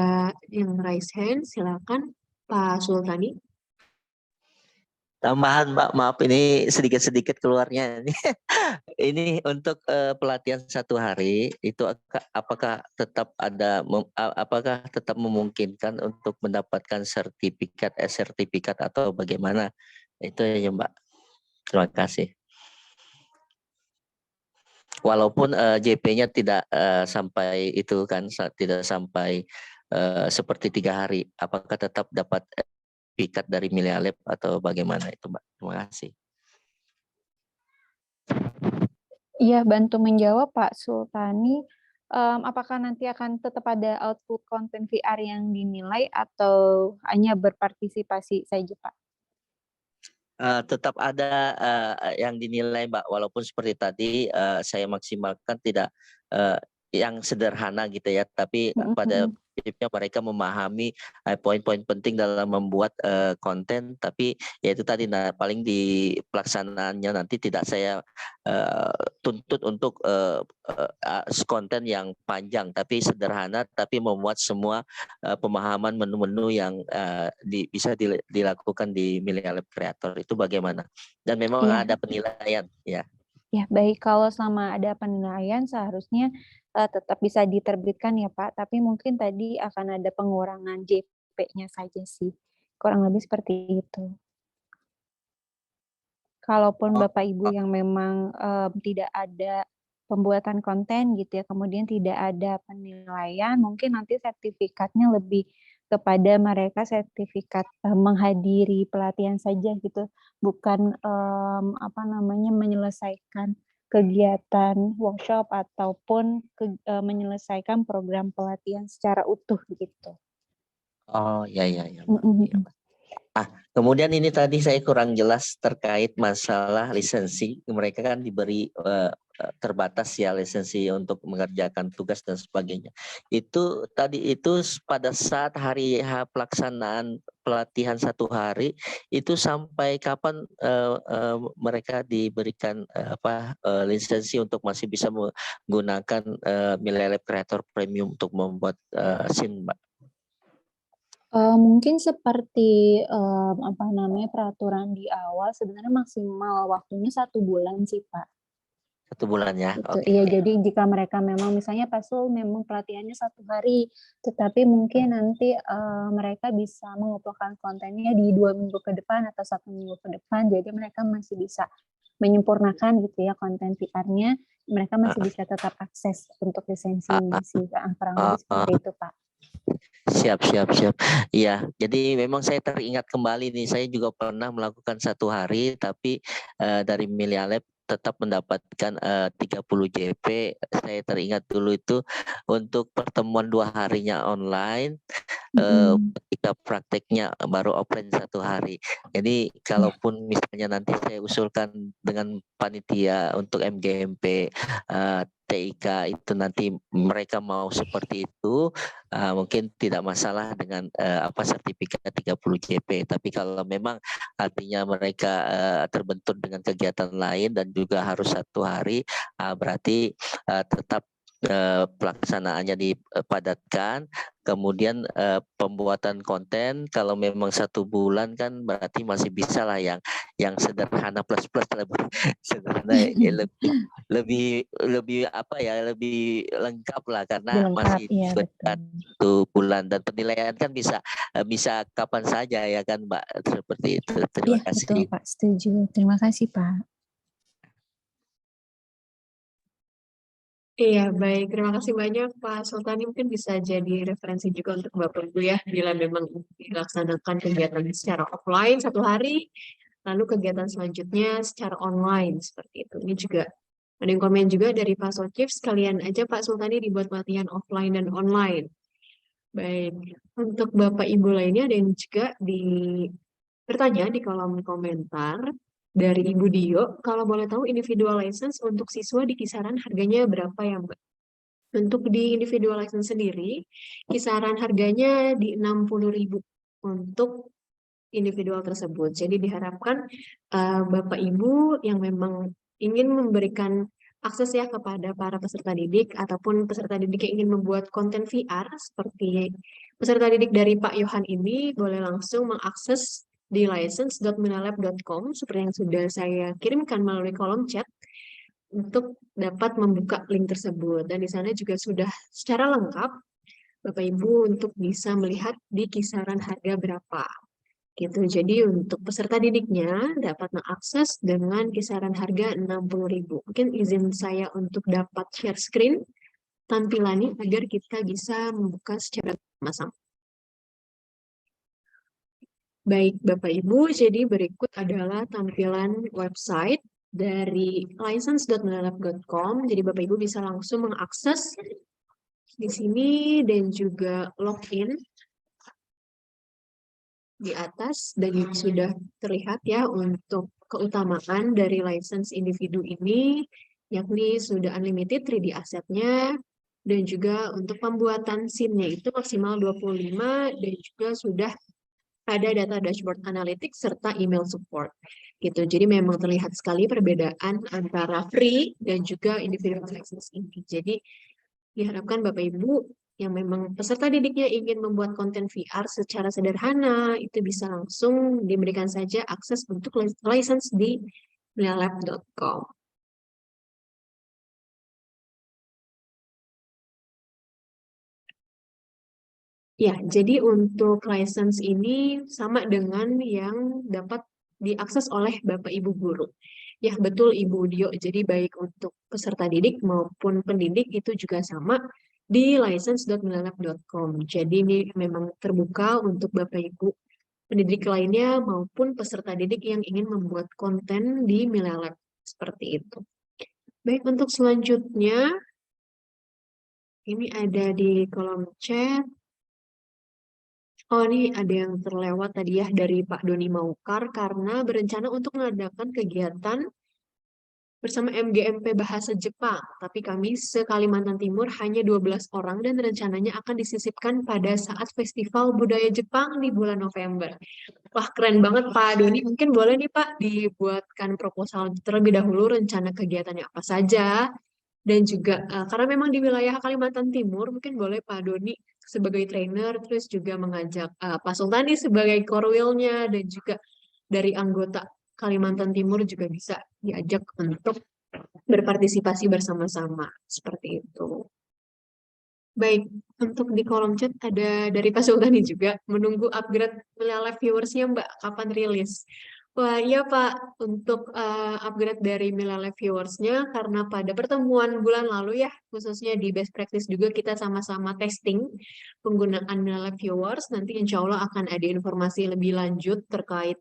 S1: yang raise hand, silakan Pak Sultani.
S5: Tambahan Mbak, maaf ini sedikit-sedikit keluarnya. Ini untuk pelatihan 1 hari itu apakah tetap apakah tetap memungkinkan untuk mendapatkan sertifikat atau bagaimana? Itu ya Mbak. Terima kasih. Walaupun JP-nya tidak sampai itu kan, tidak sampai seperti 3 hari, apakah tetap dapat sertifikat dari Milea Lab atau bagaimana itu Mbak? Terima kasih.
S6: Iya, bantu menjawab Pak Sultani. Apakah nanti akan tetap ada output konten VR yang dinilai atau hanya berpartisipasi saja Pak?
S5: Tetap ada yang dinilai Mbak, walaupun seperti tadi saya maksimalkan tidak yang sederhana gitu ya, tapi pada prinsipnya mereka memahami poin-poin penting dalam membuat konten, tapi ya itu tadi paling di pelaksanaannya nanti tidak saya tuntut untuk konten yang panjang, tapi sederhana, tapi memuat semua pemahaman menu-menu yang bisa dilakukan di Milea Lab Creator. Itu bagaimana? Dan memang ada penilaian ya.
S6: Ya, baik. Kalau selama ada penilaian seharusnya tetap bisa diterbitkan ya Pak, tapi mungkin tadi akan ada pengurangan JP-nya saja sih. Kurang lebih seperti itu. Kalaupun Bapak Ibu yang memang tidak ada pembuatan konten gitu ya, kemudian tidak ada penilaian, mungkin nanti sertifikatnya lebih kepada mereka sertifikat menghadiri pelatihan saja gitu, bukan menyelesaikan kegiatan workshop ataupun menyelesaikan program pelatihan secara utuh gitu.
S5: Oh ya. Kemudian ini tadi saya kurang jelas terkait masalah lisensi. Mereka kan diberi terbatas ya lisensi untuk mengerjakan tugas dan sebagainya. Itu tadi itu pada saat hari pelaksanaan pelatihan 1 hari itu sampai kapan mereka diberikan lisensi untuk masih bisa menggunakan Milea Lab Creator Premium untuk membuat scene, Mbak?
S6: Mungkin seperti peraturan di awal sebenarnya maksimal waktunya 1 bulan sih Pak.
S5: 1 bulan ya.
S6: Gitu.
S5: Okay.
S6: Iya, jadi jika mereka memang misalnya Pasul memang pelatihannya 1 hari, tetapi mungkin nanti mereka bisa mengumpulkan kontennya di 2 minggu ke depan atau 1 minggu ke depan, jadi mereka masih bisa menyempurnakan gitu ya konten VR-nya, mereka masih bisa tetap akses untuk lisensinya sih, kurang lebih seperti itu Pak.
S5: Siap. Iya, jadi memang saya teringat kembali nih, saya juga pernah melakukan 1 hari, tapi dari Milea Lab tetap mendapatkan 30 JP. Saya teringat dulu itu untuk pertemuan 2 harinya online, ketika prakteknya baru offline 1 hari. Jadi kalaupun misalnya nanti saya usulkan dengan panitia untuk MGMP, TIK itu nanti mereka mau seperti itu, mungkin tidak masalah dengan sertifikat 30 JP. Tapi kalau memang artinya mereka terbentur dengan kegiatan lain dan juga harus 1 hari, berarti tetap pelaksanaannya dipadatkan. Kemudian pembuatan konten kalau memang 1 bulan kan berarti masih bisa lah yang sederhana plus sederhana lebih lebih lengkap lah karena masih
S6: iya,
S5: 1 bulan dan penilaian kan bisa kapan saja ya kan Mbak, seperti itu. Terima kasih.
S6: Betul Pak, setuju. Terima kasih Pak.
S1: Iya, baik. Terima kasih banyak Pak Sultani. Mungkin bisa jadi referensi juga untuk Bapak Ibu ya, bila memang dilaksanakan kegiatan secara offline 1 hari, lalu kegiatan selanjutnya secara online, seperti itu. Ini juga ada yang komen juga dari Pak Sokif, sekalian aja Pak Sultani dibuat pelatihan offline dan online. Baik, untuk Bapak Ibu lainnya ada yang juga bertanya di kolom komentar. Dari Ibu Dio, kalau boleh tahu individual license untuk siswa di kisaran harganya berapa ya Mbak? Untuk di individual license sendiri, kisaran harganya di 60.000 untuk individual tersebut. Jadi diharapkan Bapak Ibu yang memang ingin memberikan akses ya kepada para peserta didik ataupun peserta didik yang ingin membuat konten VR seperti peserta didik dari Pak Yohan ini boleh langsung mengakses di license.minalab.com seperti yang sudah saya kirimkan melalui kolom chat untuk dapat membuka link tersebut. Dan di sana juga sudah secara lengkap Bapak Ibu untuk bisa melihat di kisaran harga berapa. Gitu. Jadi untuk peserta didiknya dapat mengakses dengan kisaran harga 60.000. Mungkin izin saya untuk dapat share screen tampilannya agar kita bisa membuka secara bersama-sama. Baik Bapak Ibu, jadi berikut adalah tampilan website dari license.minalab.com. Jadi Bapak Ibu bisa langsung mengakses di sini dan juga login di atas dan sudah terlihat ya untuk keutamaan dari license individu ini, yakni sudah unlimited 3D asetnya dan juga untuk pembuatan SIM-nya itu maksimal 25 dan juga sudah ada data dashboard analytics serta email support gitu. Jadi memang terlihat sekali perbedaan antara free dan juga individual license ini. Jadi diharapkan Bapak Ibu yang memang peserta didiknya ingin membuat konten VR secara sederhana, itu bisa langsung diberikan saja akses untuk license di minalab.com. Ya, jadi untuk license ini sama dengan yang dapat diakses oleh Bapak Ibu guru. Ya, betul Ibu Dio. Jadi baik untuk peserta didik maupun pendidik itu juga sama di license.minalab.com. Jadi ini memang terbuka untuk Bapak Ibu pendidik lainnya maupun peserta didik yang ingin membuat konten di Minalab. Seperti itu. Baik, untuk selanjutnya, ini ada di kolom chat. Oh, ini ada yang terlewat tadi ya dari Pak Doni Maukar karena berencana untuk mengadakan kegiatan bersama MGMP Bahasa Jepang. Tapi kami se-Kalimantan Timur hanya 12 orang dan rencananya akan disisipkan pada saat Festival Budaya Jepang di bulan November. Wah, keren banget Pak Doni. Mungkin boleh nih Pak dibuatkan proposal terlebih dahulu rencana kegiatannya apa saja. Dan juga karena memang di wilayah Kalimantan Timur, mungkin boleh Pak Doni sebagai trainer, terus juga mengajak Pak Sultani sebagai korwilnya, dan juga dari anggota Kalimantan Timur juga bisa diajak untuk berpartisipasi bersama-sama. Seperti itu. Baik, untuk di kolom chat ada dari Pak Sultani juga, menunggu upgrade live viewersnya Mbak, kapan rilis? Wah, iya Pak, untuk upgrade dari Live viewersnya, karena pada pertemuan bulan lalu ya, khususnya di best practice juga kita sama-sama testing penggunaan Live viewers, nanti insya Allah akan ada informasi lebih lanjut terkait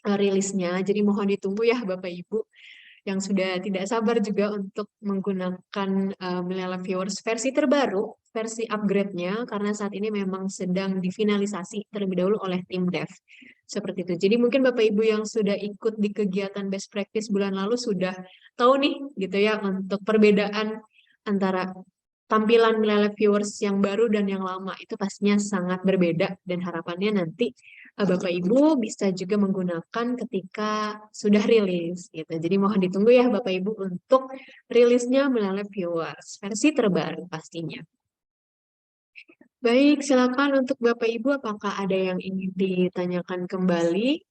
S1: rilisnya, jadi mohon ditunggu ya Bapak Ibu yang sudah tidak sabar juga untuk menggunakan Live viewers versi terbaru, versi upgrade-nya, karena saat ini memang sedang difinalisasi terlebih dahulu oleh tim dev. Seperti itu. Jadi mungkin Bapak Ibu yang sudah ikut di kegiatan best practice bulan lalu sudah tahu nih gitu ya untuk perbedaan antara tampilan live viewers yang baru dan yang lama itu pastinya sangat berbeda dan harapannya nanti Bapak Ibu bisa juga menggunakan ketika sudah rilis gitu. Jadi mohon ditunggu ya Bapak Ibu untuk rilisnya live viewers versi terbaru pastinya. Baik, silakan untuk Bapak Ibu, apakah ada yang ingin ditanyakan kembali?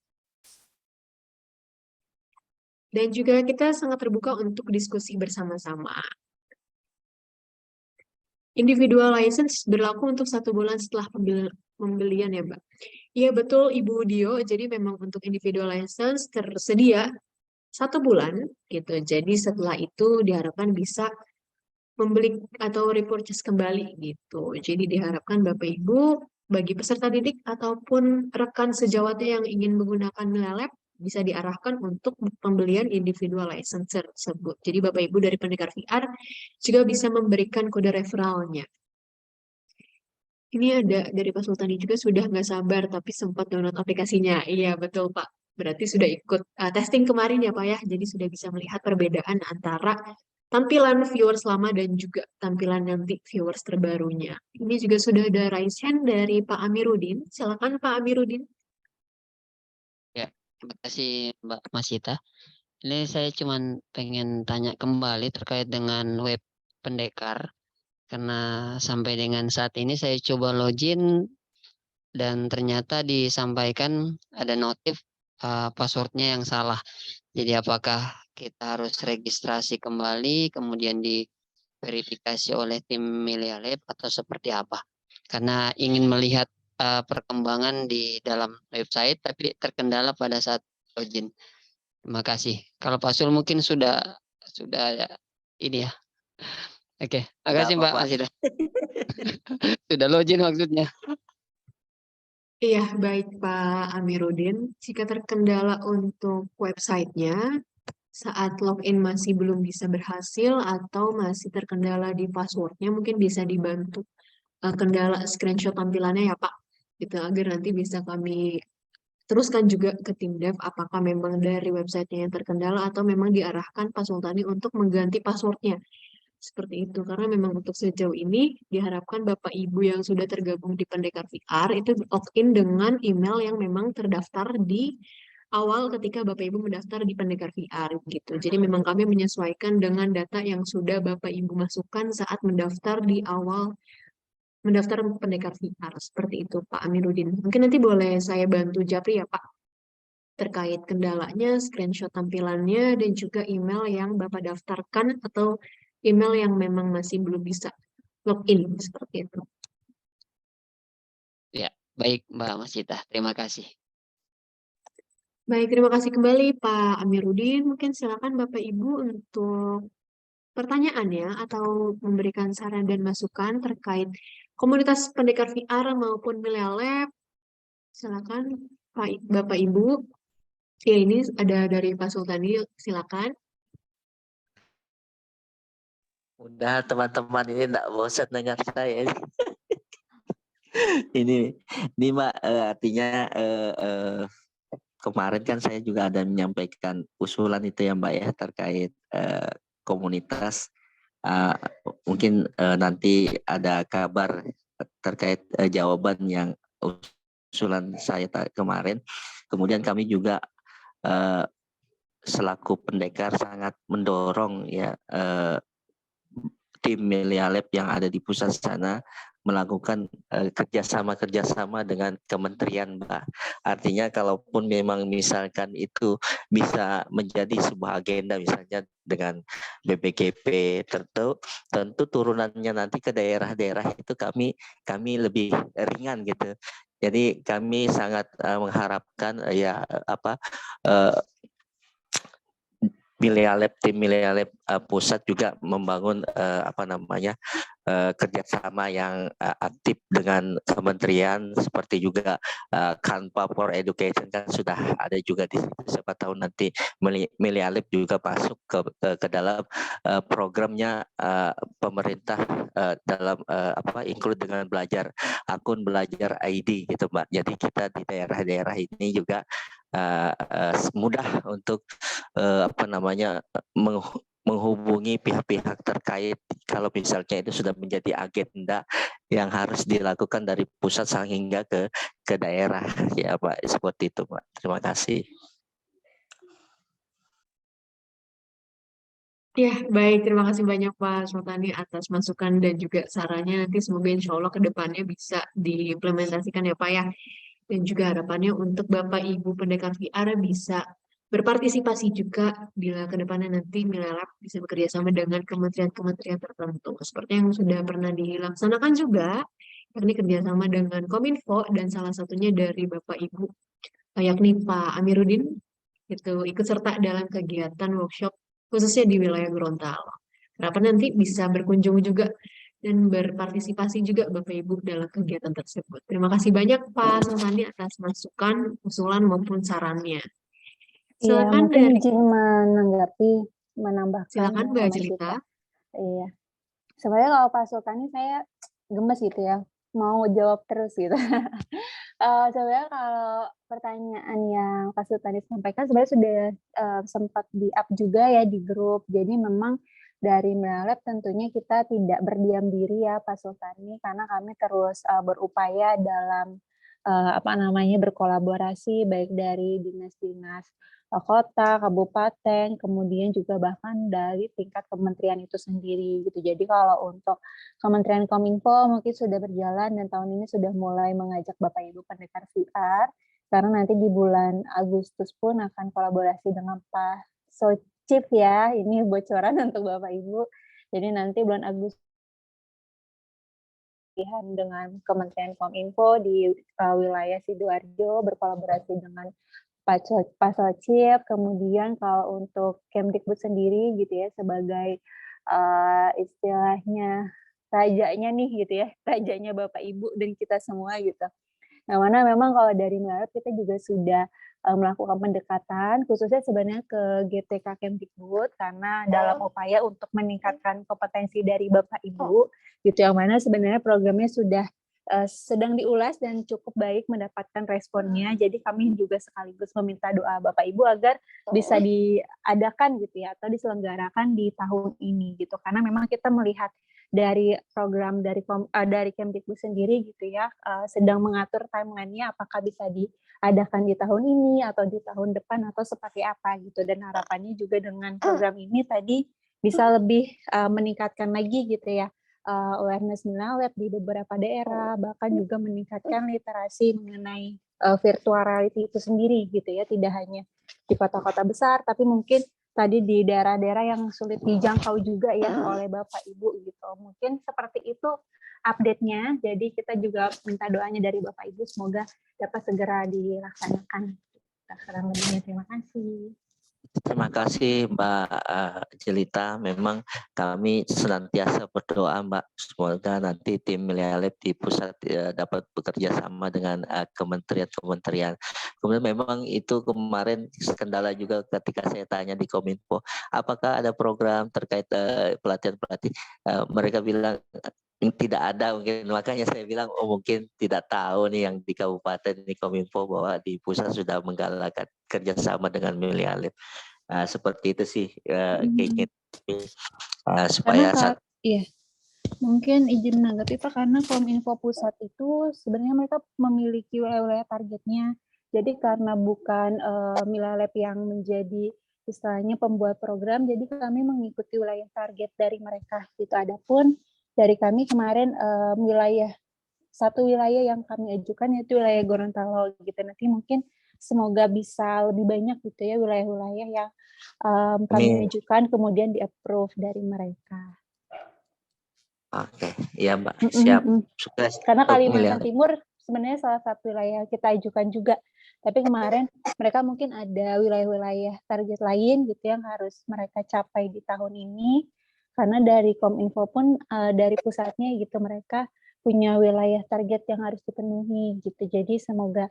S1: Dan juga kita sangat terbuka untuk diskusi bersama-sama. Individual license berlaku untuk 1 bulan setelah pembelian ya, Mbak? Iya, betul Ibu Dio. Jadi memang untuk individual license tersedia 1 bulan, gitu. Jadi setelah itu diharapkan bisa membeli atau repurchase kembali gitu. Jadi diharapkan Bapak Ibu bagi peserta didik ataupun rekan sejawatnya yang ingin menggunakan Minalab bisa diarahkan untuk pembelian individual license tersebut. Jadi Bapak Ibu dari Pendekar VR juga bisa memberikan kode referralnya. Ini ada dari Pak Sultani juga sudah nggak sabar tapi sempat download aplikasinya. Iya betul Pak. Berarti sudah ikut testing kemarin ya Pak ya. Jadi sudah bisa melihat perbedaan antara tampilan viewers lama dan juga tampilan nanti viewers terbarunya. Ini juga sudah ada raise hand dari Pak Amiruddin. Silakan Pak Amiruddin.
S7: Ya, terima kasih Mbak Masita. Ini saya cuma pengen tanya kembali terkait dengan web Pendekar. Karena sampai dengan saat ini saya coba login dan ternyata disampaikan ada notif passwordnya yang salah. Jadi apakah kita harus registrasi kembali kemudian diverifikasi oleh tim Melia Lab atau seperti apa? Karena ingin melihat perkembangan di dalam website tapi terkendala pada saat login. Terima kasih. Kalau Pak Sul mungkin sudah ini ya. Oke, makasih Mbak Masida. Sudah login maksudnya.
S1: Iya, baik Pak Amiruddin. Jika terkendala untuk websitenya, saat login masih belum bisa berhasil atau masih terkendala di passwordnya, mungkin bisa dibantu kendala screenshot tampilannya ya Pak. Gitu, agar nanti bisa kami teruskan juga ke tim dev apakah memang dari websitenya yang terkendala atau memang diarahkan Pak Sultani untuk mengganti passwordnya. Seperti itu, karena memang untuk sejauh ini diharapkan Bapak Ibu yang sudah tergabung di Pendekar VR itu login dengan email yang memang terdaftar di awal ketika Bapak Ibu mendaftar di Pendekar VR gitu. Jadi memang kami menyesuaikan dengan data yang sudah Bapak Ibu masukkan saat mendaftar di awal mendaftar Pendekar VR. Seperti itu Pak Amiruddin. Mungkin nanti boleh saya bantu Japri ya Pak terkait kendalanya, screenshot tampilannya, dan juga email yang Bapak daftarkan atau email yang memang masih belum bisa login, seperti itu.
S7: Ya, baik Mbak Masita. Terima kasih.
S1: Baik, terima kasih kembali Pak Amiruddin. Mungkin silakan Bapak Ibu untuk pertanyaannya atau memberikan saran dan masukan terkait komunitas pendekar VR maupun Melia Lab. Silakan Bapak Ibu. Ya, ini ada dari Pak Sultani, silakan.
S5: Udah teman-teman ini enggak bosan dengar saya. ini Mbak, artinya kemarin kan saya juga ada menyampaikan usulan itu ya Mbak ya terkait komunitas. Mungkin nanti ada kabar terkait jawaban yang usulan saya kemarin. Kemudian kami juga selaku pendekar sangat mendorong ya tim Melia Lab yang ada di pusat sana melakukan kerjasama dengan kementerian, Mbak. Artinya kalaupun memang misalkan itu bisa menjadi sebuah agenda misalnya dengan BPKP tentu turunannya nanti ke daerah-daerah itu kami lebih ringan gitu. Jadi kami sangat mengharapkan tim Melia Lab pusat juga membangun kerjasama yang aktif dengan kementerian seperti juga Kanpa for Education kan sudah ada juga di situ. Siapa tahu nanti Melia Lab juga masuk ke dalam programnya pemerintah dalam include dengan akun belajar ID gitu Mbak. Jadi kita di daerah-daerah ini juga mudah untuk menghubungi pihak-pihak terkait kalau misalnya itu sudah menjadi agenda yang harus dilakukan dari pusat hingga ke daerah ya Pak, seperti itu Pak. Terima kasih.
S1: Ya, baik. Terima kasih banyak Pak Sultani atas masukan dan juga sarannya. Nanti semoga insya Allah ke depannya bisa diimplementasikan ya Pak ya. Dan juga harapannya untuk Bapak Ibu pendekar VR bisa berpartisipasi juga bila ke depannya nanti Melia Lab bisa bekerja sama dengan kementerian-kementerian tertentu. Seperti yang sudah pernah dilaksanakan juga, yakni kerjasama dengan Kominfo dan salah satunya dari Bapak Ibu, yakni Pak Amiruddin, itu ikut serta dalam kegiatan workshop khususnya di wilayah Gorontalo. Harapan nanti bisa berkunjung juga dan berpartisipasi juga Bapak Ibu dalam kegiatan tersebut. Terima kasih banyak Pak Sultani atas masukan, usulan maupun sarannya.
S6: Iya,
S1: Silakan
S6: mungkin
S1: dari
S6: izin menambahkan
S1: silakan
S6: ya,
S1: Mbak
S6: Mbak
S1: Jelita.
S6: Sita. Iya. Sebenarnya kalau Pak Sultani saya gemes gitu ya, mau jawab terus gitu. Sebenarnya kalau pertanyaan yang Pak Sultani sampaikan sebenarnya sudah sempat di-up juga ya di grup. Jadi memang dari Melia Lab tentunya kita tidak berdiam diri ya Pak Sultani, karena kami terus berupaya dalam berkolaborasi baik dari dinas-dinas kota, kabupaten, kemudian juga bahkan dari tingkat kementerian itu sendiri gitu. Jadi kalau untuk Kementerian Kominfo mungkin sudah berjalan dan tahun ini sudah mulai mengajak Bapak Ibu pendekar VR, karena nanti di bulan Agustus pun akan kolaborasi dengan Pak Socip ya. Ini bocoran untuk Bapak Ibu. Jadi nanti bulan Agustus dengan Kementerian Kominfo di wilayah Sidoarjo berkolaborasi dengan Pak Socip. Kemudian kalau untuk Kemdikbud sendiri gitu ya, sebagai istilahnya rajanya nih gitu ya, rajanya Bapak Ibu dan kita semua gitu. Nah, mana memang kalau dari Milalep kita juga sudah melakukan pendekatan khususnya sebenarnya ke GTK Kemdikbud, karena dalam upaya untuk meningkatkan kompetensi dari Bapak Ibu gitu, yang mana sebenarnya programnya sudah sedang diulas dan cukup baik mendapatkan responnya. Jadi kami juga sekaligus meminta doa Bapak Ibu agar bisa diadakan gitu ya, atau diselenggarakan di tahun ini gitu, karena memang kita melihat dari program dari Kemdikbud sendiri gitu ya, sedang mengatur timeline-nya apakah bisa diadakan di tahun ini atau di tahun depan atau seperti apa gitu, dan harapannya juga dengan program ini tadi bisa lebih meningkatkan lagi gitu ya awareness Milalep di beberapa daerah, bahkan juga meningkatkan literasi mengenai virtual reality itu sendiri gitu ya, tidak hanya di kota-kota besar tapi mungkin tadi di daerah-daerah yang sulit dijangkau juga ya oleh Bapak Ibu gitu. Mungkin seperti itu update-nya. Jadi kita juga minta doanya dari Bapak Ibu semoga dapat segera dilaksanakan. Kurang lebihnya terima kasih.
S5: Terima kasih Mbak Jelita. Memang kami senantiasa berdoa Mbak, semoga nanti tim Milalep di pusat dapat bekerja sama dengan kementerian-kementerian. Kemudian memang itu kemarin kendala juga ketika saya tanya di Kominfo, apakah ada program terkait pelatihan-pelatihan. Mereka bilang tidak ada, mungkin makanya saya bilang mungkin tidak tahu nih yang di kabupaten di Kominfo bahwa di pusat sudah menggalakkan kerjasama dengan Milalep. Seperti itu sih keinginan supaya
S6: iya. Mungkin izin menanggapi Pak, karena Kominfo pusat itu sebenarnya mereka memiliki wilayah-wilayah targetnya. Jadi karena bukan Milalep yang menjadi istilahnya pembuat program, jadi kami mengikuti wilayah target dari mereka. Itu adapun dari kami kemarin satu wilayah yang kami ajukan yaitu wilayah Gorontalo gitu. Nanti mungkin semoga bisa lebih banyak gitu ya wilayah-wilayah yang kami ajukan kemudian di-approve dari mereka.
S5: Oke, iya Mbak, siap. Sukses.
S6: Karena Kalimantan Timur sebenarnya salah satu wilayah kita ajukan juga. Tapi kemarin mereka mungkin ada wilayah-wilayah target lain gitu yang harus mereka capai di tahun ini. Karena dari Kominfo pun dari pusatnya gitu mereka punya wilayah target yang harus dipenuhi gitu. Jadi semoga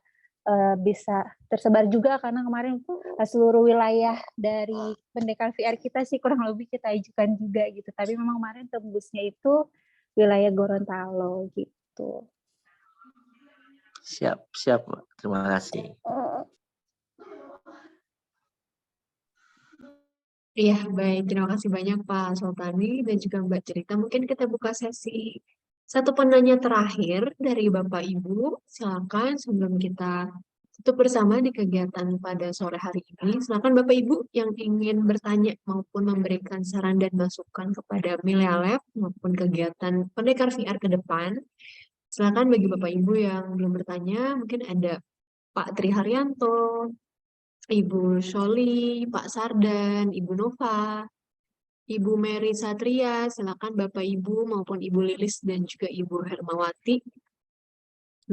S6: bisa tersebar juga, karena kemarin seluruh wilayah dari pendekar VR kita sih kurang lebih kita ajukan juga gitu. Tapi memang kemarin tembusnya itu wilayah Gorontalo gitu.
S5: Siap, terima kasih.
S1: Iya, baik. Terima kasih banyak Pak Sultani dan juga Mbak Cerita. Mungkin kita buka sesi satu penanya terakhir dari Bapak Ibu. Silakan sebelum kita tutup bersama di kegiatan pada sore hari ini. Silakan Bapak Ibu yang ingin bertanya maupun memberikan saran dan masukan kepada Milalep maupun kegiatan pendekar VR ke depan. Silakan bagi Bapak Ibu yang belum bertanya, mungkin ada Pak Tri Haryanto, Ibu Sholi, Pak Sardan, Ibu Nova, Ibu Mary Satria, silakan Bapak Ibu maupun Ibu Lilis dan juga Ibu Hermawati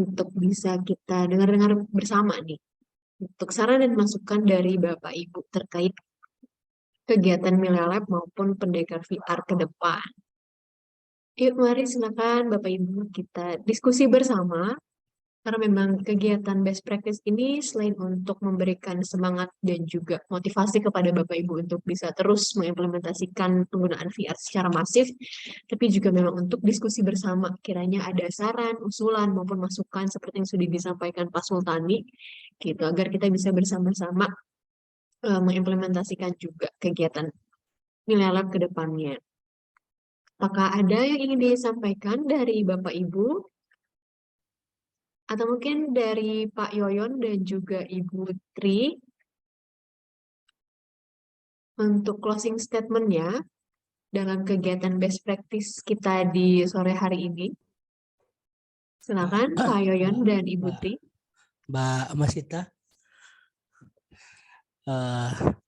S1: untuk bisa kita dengar-dengar bersama nih. Untuk saran dan masukan dari Bapak Ibu terkait kegiatan Milalep maupun pendekar VR ke depan. Yuk mari silakan Bapak Ibu kita diskusi bersama. Karena memang kegiatan best practice ini selain untuk memberikan semangat dan juga motivasi kepada Bapak Ibu untuk bisa terus mengimplementasikan penggunaan VR secara masif, tapi juga memang untuk diskusi bersama. Kiranya ada saran, usulan, maupun masukan seperti yang sudah disampaikan Pak Sultani, gitu, agar kita bisa bersama-sama mengimplementasikan juga kegiatan Milalep ke depannya. Apakah ada yang ingin disampaikan dari Bapak Ibu? Atau mungkin dari Pak Yoyon dan juga Ibu Tri untuk closing statement-nya dalam kegiatan best practice kita di sore hari ini. Silakan Pak Yoyon dan Ibu Tri.
S4: Mbak Masita.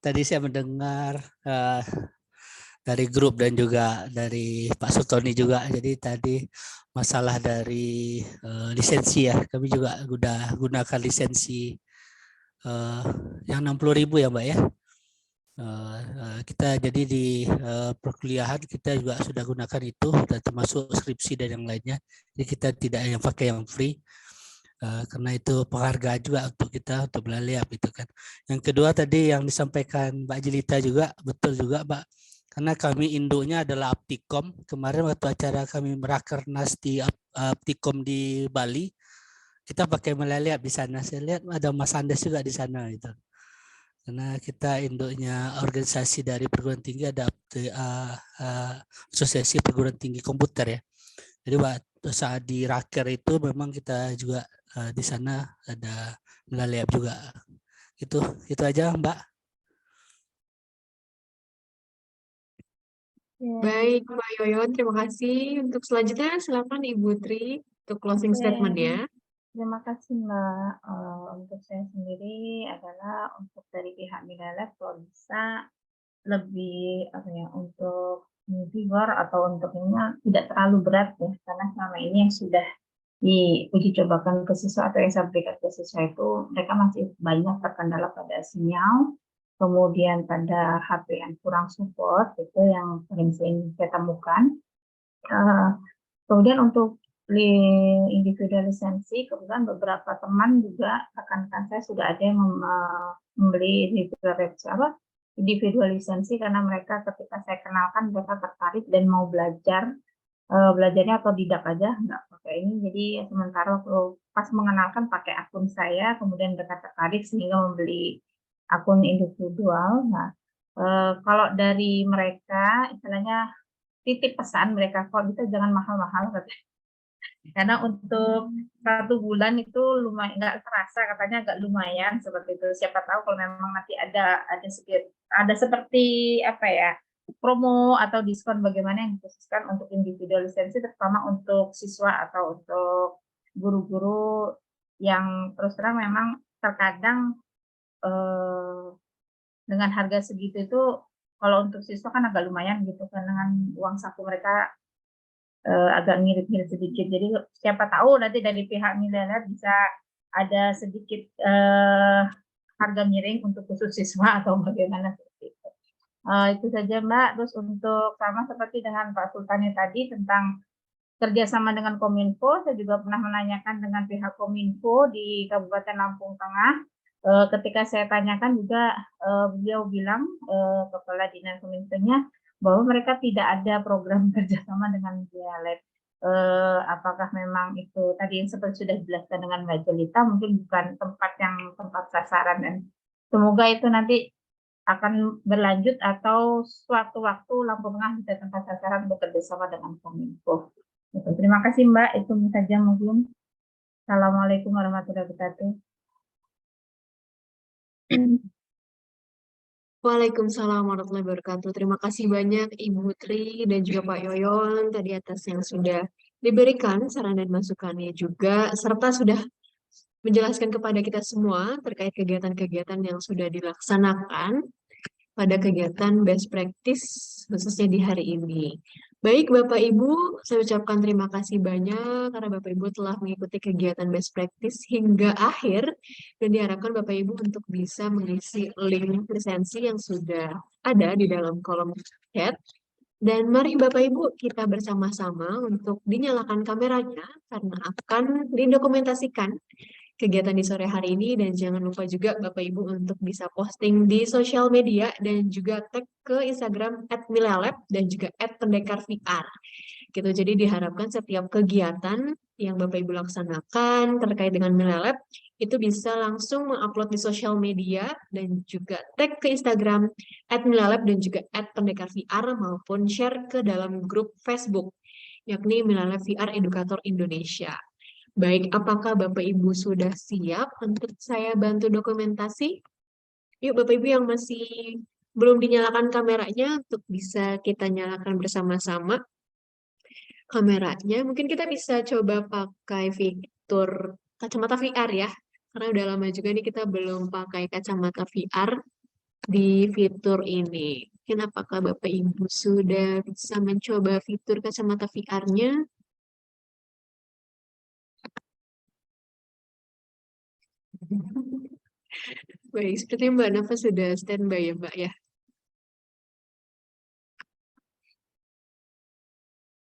S4: Tadi saya mendengar dari grup dan juga dari Pak Sultoni juga. Jadi tadi masalah dari lisensi ya. Kami juga udah gunakan lisensi yang 60.000 ya Mbak ya. Kita jadi di perkuliahan kita juga sudah gunakan itu, dan termasuk skripsi dan yang lainnya. Jadi kita tidak yang pakai yang free. Karena itu penghargaan juga untuk kita untuk Melalap itu kan. Yang kedua tadi yang disampaikan Mbak Jelita juga betul juga Mbak, karena kami induknya adalah Aptikom. Kemarin waktu acara kami merakernas di Aptikom di Bali, kita pakai Melalap di sana. Saya lihat ada Mas Andes juga di sana itu. Karena kita induknya organisasi dari perguruan tinggi, ada asosiasi perguruan tinggi komputer ya. Jadi waktu saat di Raker itu memang kita juga di sana ada Melalap juga. Itu aja Mbak.
S1: Baik Pak Yoyon, terima kasih. Untuk selanjutnya silakan Ibu Tri untuk closing statement-nya.
S3: Terima kasih Mbak. Untuk saya sendiri adalah untuk dari pihak Melalap kalau bisa lebih untuk vigor atau untuk ini tidak terlalu berat ya, karena selama ini yang sudah diuji cobakan ke siswa atau yang saya berikan ke siswa itu mereka masih banyak terkendala pada sinyal, kemudian pada HP yang kurang support, itu yang paling sering saya temukan. Kemudian untuk individual lisensi, kebetulan beberapa teman juga rekan-rekan saya sudah ada yang membeli individual lisensi karena mereka ketika saya kenalkan mereka tertarik dan mau belajar, belajarnya otodidak aja, nggak pakai ini. Jadi sementara waktu pas mengenalkan pakai akun saya, kemudian mereka tertarik sehingga membeli akun individual. Nah, kalau dari mereka istilahnya titip pesan mereka, kok bisa jangan mahal-mahal katanya. Karena untuk 1 bulan itu lumayan, nggak terasa katanya agak lumayan seperti itu. Siapa tahu kalau memang nanti ada seperti apa ya, promo atau diskon bagaimana yang dikhususkan untuk individual lisensi, terutama untuk siswa atau untuk guru-guru yang terus terang memang terkadang dengan harga segitu itu kalau untuk siswa kan agak lumayan gitu kan, dengan uang saku mereka agak ngirit-ngirit sedikit. Jadi siapa tahu nanti dari pihak Melalap bisa ada sedikit harga miring untuk khusus siswa atau bagaimana seperti itu. Itu saja Mbak. Terus untuk sama seperti dengan Pak Sultani tadi tentang kerjasama dengan Kominfo, saya juga pernah menanyakan dengan pihak Kominfo di Kabupaten Lampung Tengah. Ketika saya tanyakan juga beliau bilang, Kepala Dinas Kominfo-nya, bahwa mereka tidak ada program kerjasama dengan Melalap. Apakah memang itu tadi yang seperti sudah dijelaskan dengan Mbak Jelita, mungkin bukan tempat sasaran, dan semoga itu nanti akan berlanjut atau suatu waktu Lampung Tengah bisa tempat sasaran bekerja sama dengan Kominfo. Terima kasih Mbak, itu saja mungkin. Assalamualaikum warahmatullahi wabarakatuh.
S1: Waalaikumsalam warahmatullahi wabarakatuh. Terima kasih banyak Ibu Tri dan juga Pak Yoyon tadi atas yang sudah diberikan saran dan masukannya juga, serta sudah menjelaskan kepada kita semua terkait kegiatan-kegiatan yang sudah dilaksanakan pada kegiatan best practice khususnya di hari ini. Baik Bapak Ibu, saya ucapkan terima kasih banyak karena Bapak Ibu telah mengikuti kegiatan best practice hingga akhir, dan diharapkan Bapak Ibu untuk bisa mengisi link lisensi yang sudah ada di dalam kolom chat. Dan mari Bapak Ibu kita bersama-sama untuk dinyalakan kameranya karena akan didokumentasikan kegiatan di sore hari ini, dan jangan lupa juga Bapak Ibu untuk bisa posting di sosial media dan juga tag ke Instagram @Melalap dan juga @pendekarVR. Gitu. Jadi diharapkan setiap kegiatan yang Bapak Ibu laksanakan terkait dengan Melalap itu bisa langsung mengupload di sosial media dan juga tag ke Instagram @Melalap dan juga @pendekarVR maupun share ke dalam grup Facebook yakni Melalap VR Edukator Indonesia. Baik, apakah Bapak Ibu sudah siap untuk saya bantu dokumentasi? Yuk Bapak Ibu yang masih belum dinyalakan kameranya untuk bisa kita nyalakan bersama-sama kameranya. Mungkin kita bisa coba pakai fitur kacamata VR ya. Karena udah lama juga nih kita belum pakai kacamata VR di fitur ini. Mungkin apakah Bapak Ibu sudah bisa mencoba fitur kacamata VR-nya? Baik, sepertinya Mbak Nafa sudah standby ya Mbak ya.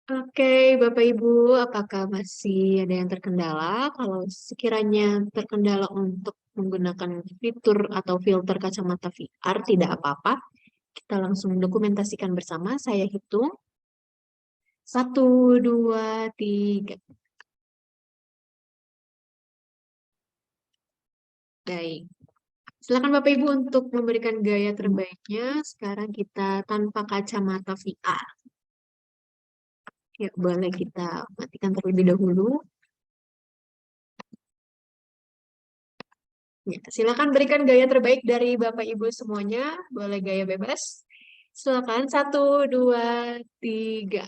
S1: Oke, Bapak Ibu, apakah masih ada yang terkendala? Kalau sekiranya terkendala untuk menggunakan fitur atau filter kacamata VR, tidak apa-apa. Kita langsung dokumentasikan bersama. Saya hitung. 1, 2, 3. Baik. Silakan Bapak Ibu untuk memberikan gaya terbaiknya. Sekarang kita tanpa kacamata VR. Ya, boleh kita matikan terlebih dahulu. Ya, silakan berikan gaya terbaik dari Bapak Ibu semuanya. Boleh gaya bebas. Silakan 1, 2, 3.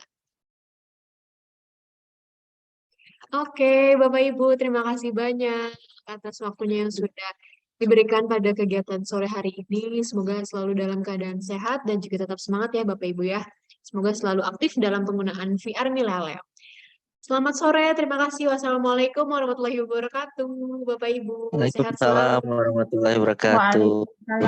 S1: Oke, Bapak Ibu, terima kasih banyak atas waktunya yang sudah diberikan pada kegiatan sore hari ini. Semoga selalu dalam keadaan sehat dan juga tetap semangat ya Bapak Ibu ya. Semoga selalu aktif dalam penggunaan VR Millennial. Selamat sore, terima kasih. Wassalamualaikum warahmatullahi wabarakatuh. Bapak Ibu, sehat
S5: Waalaikumsalam
S1: selalu.
S5: warahmatullahi wabarakatuh.
S3: Waalaikumsalam.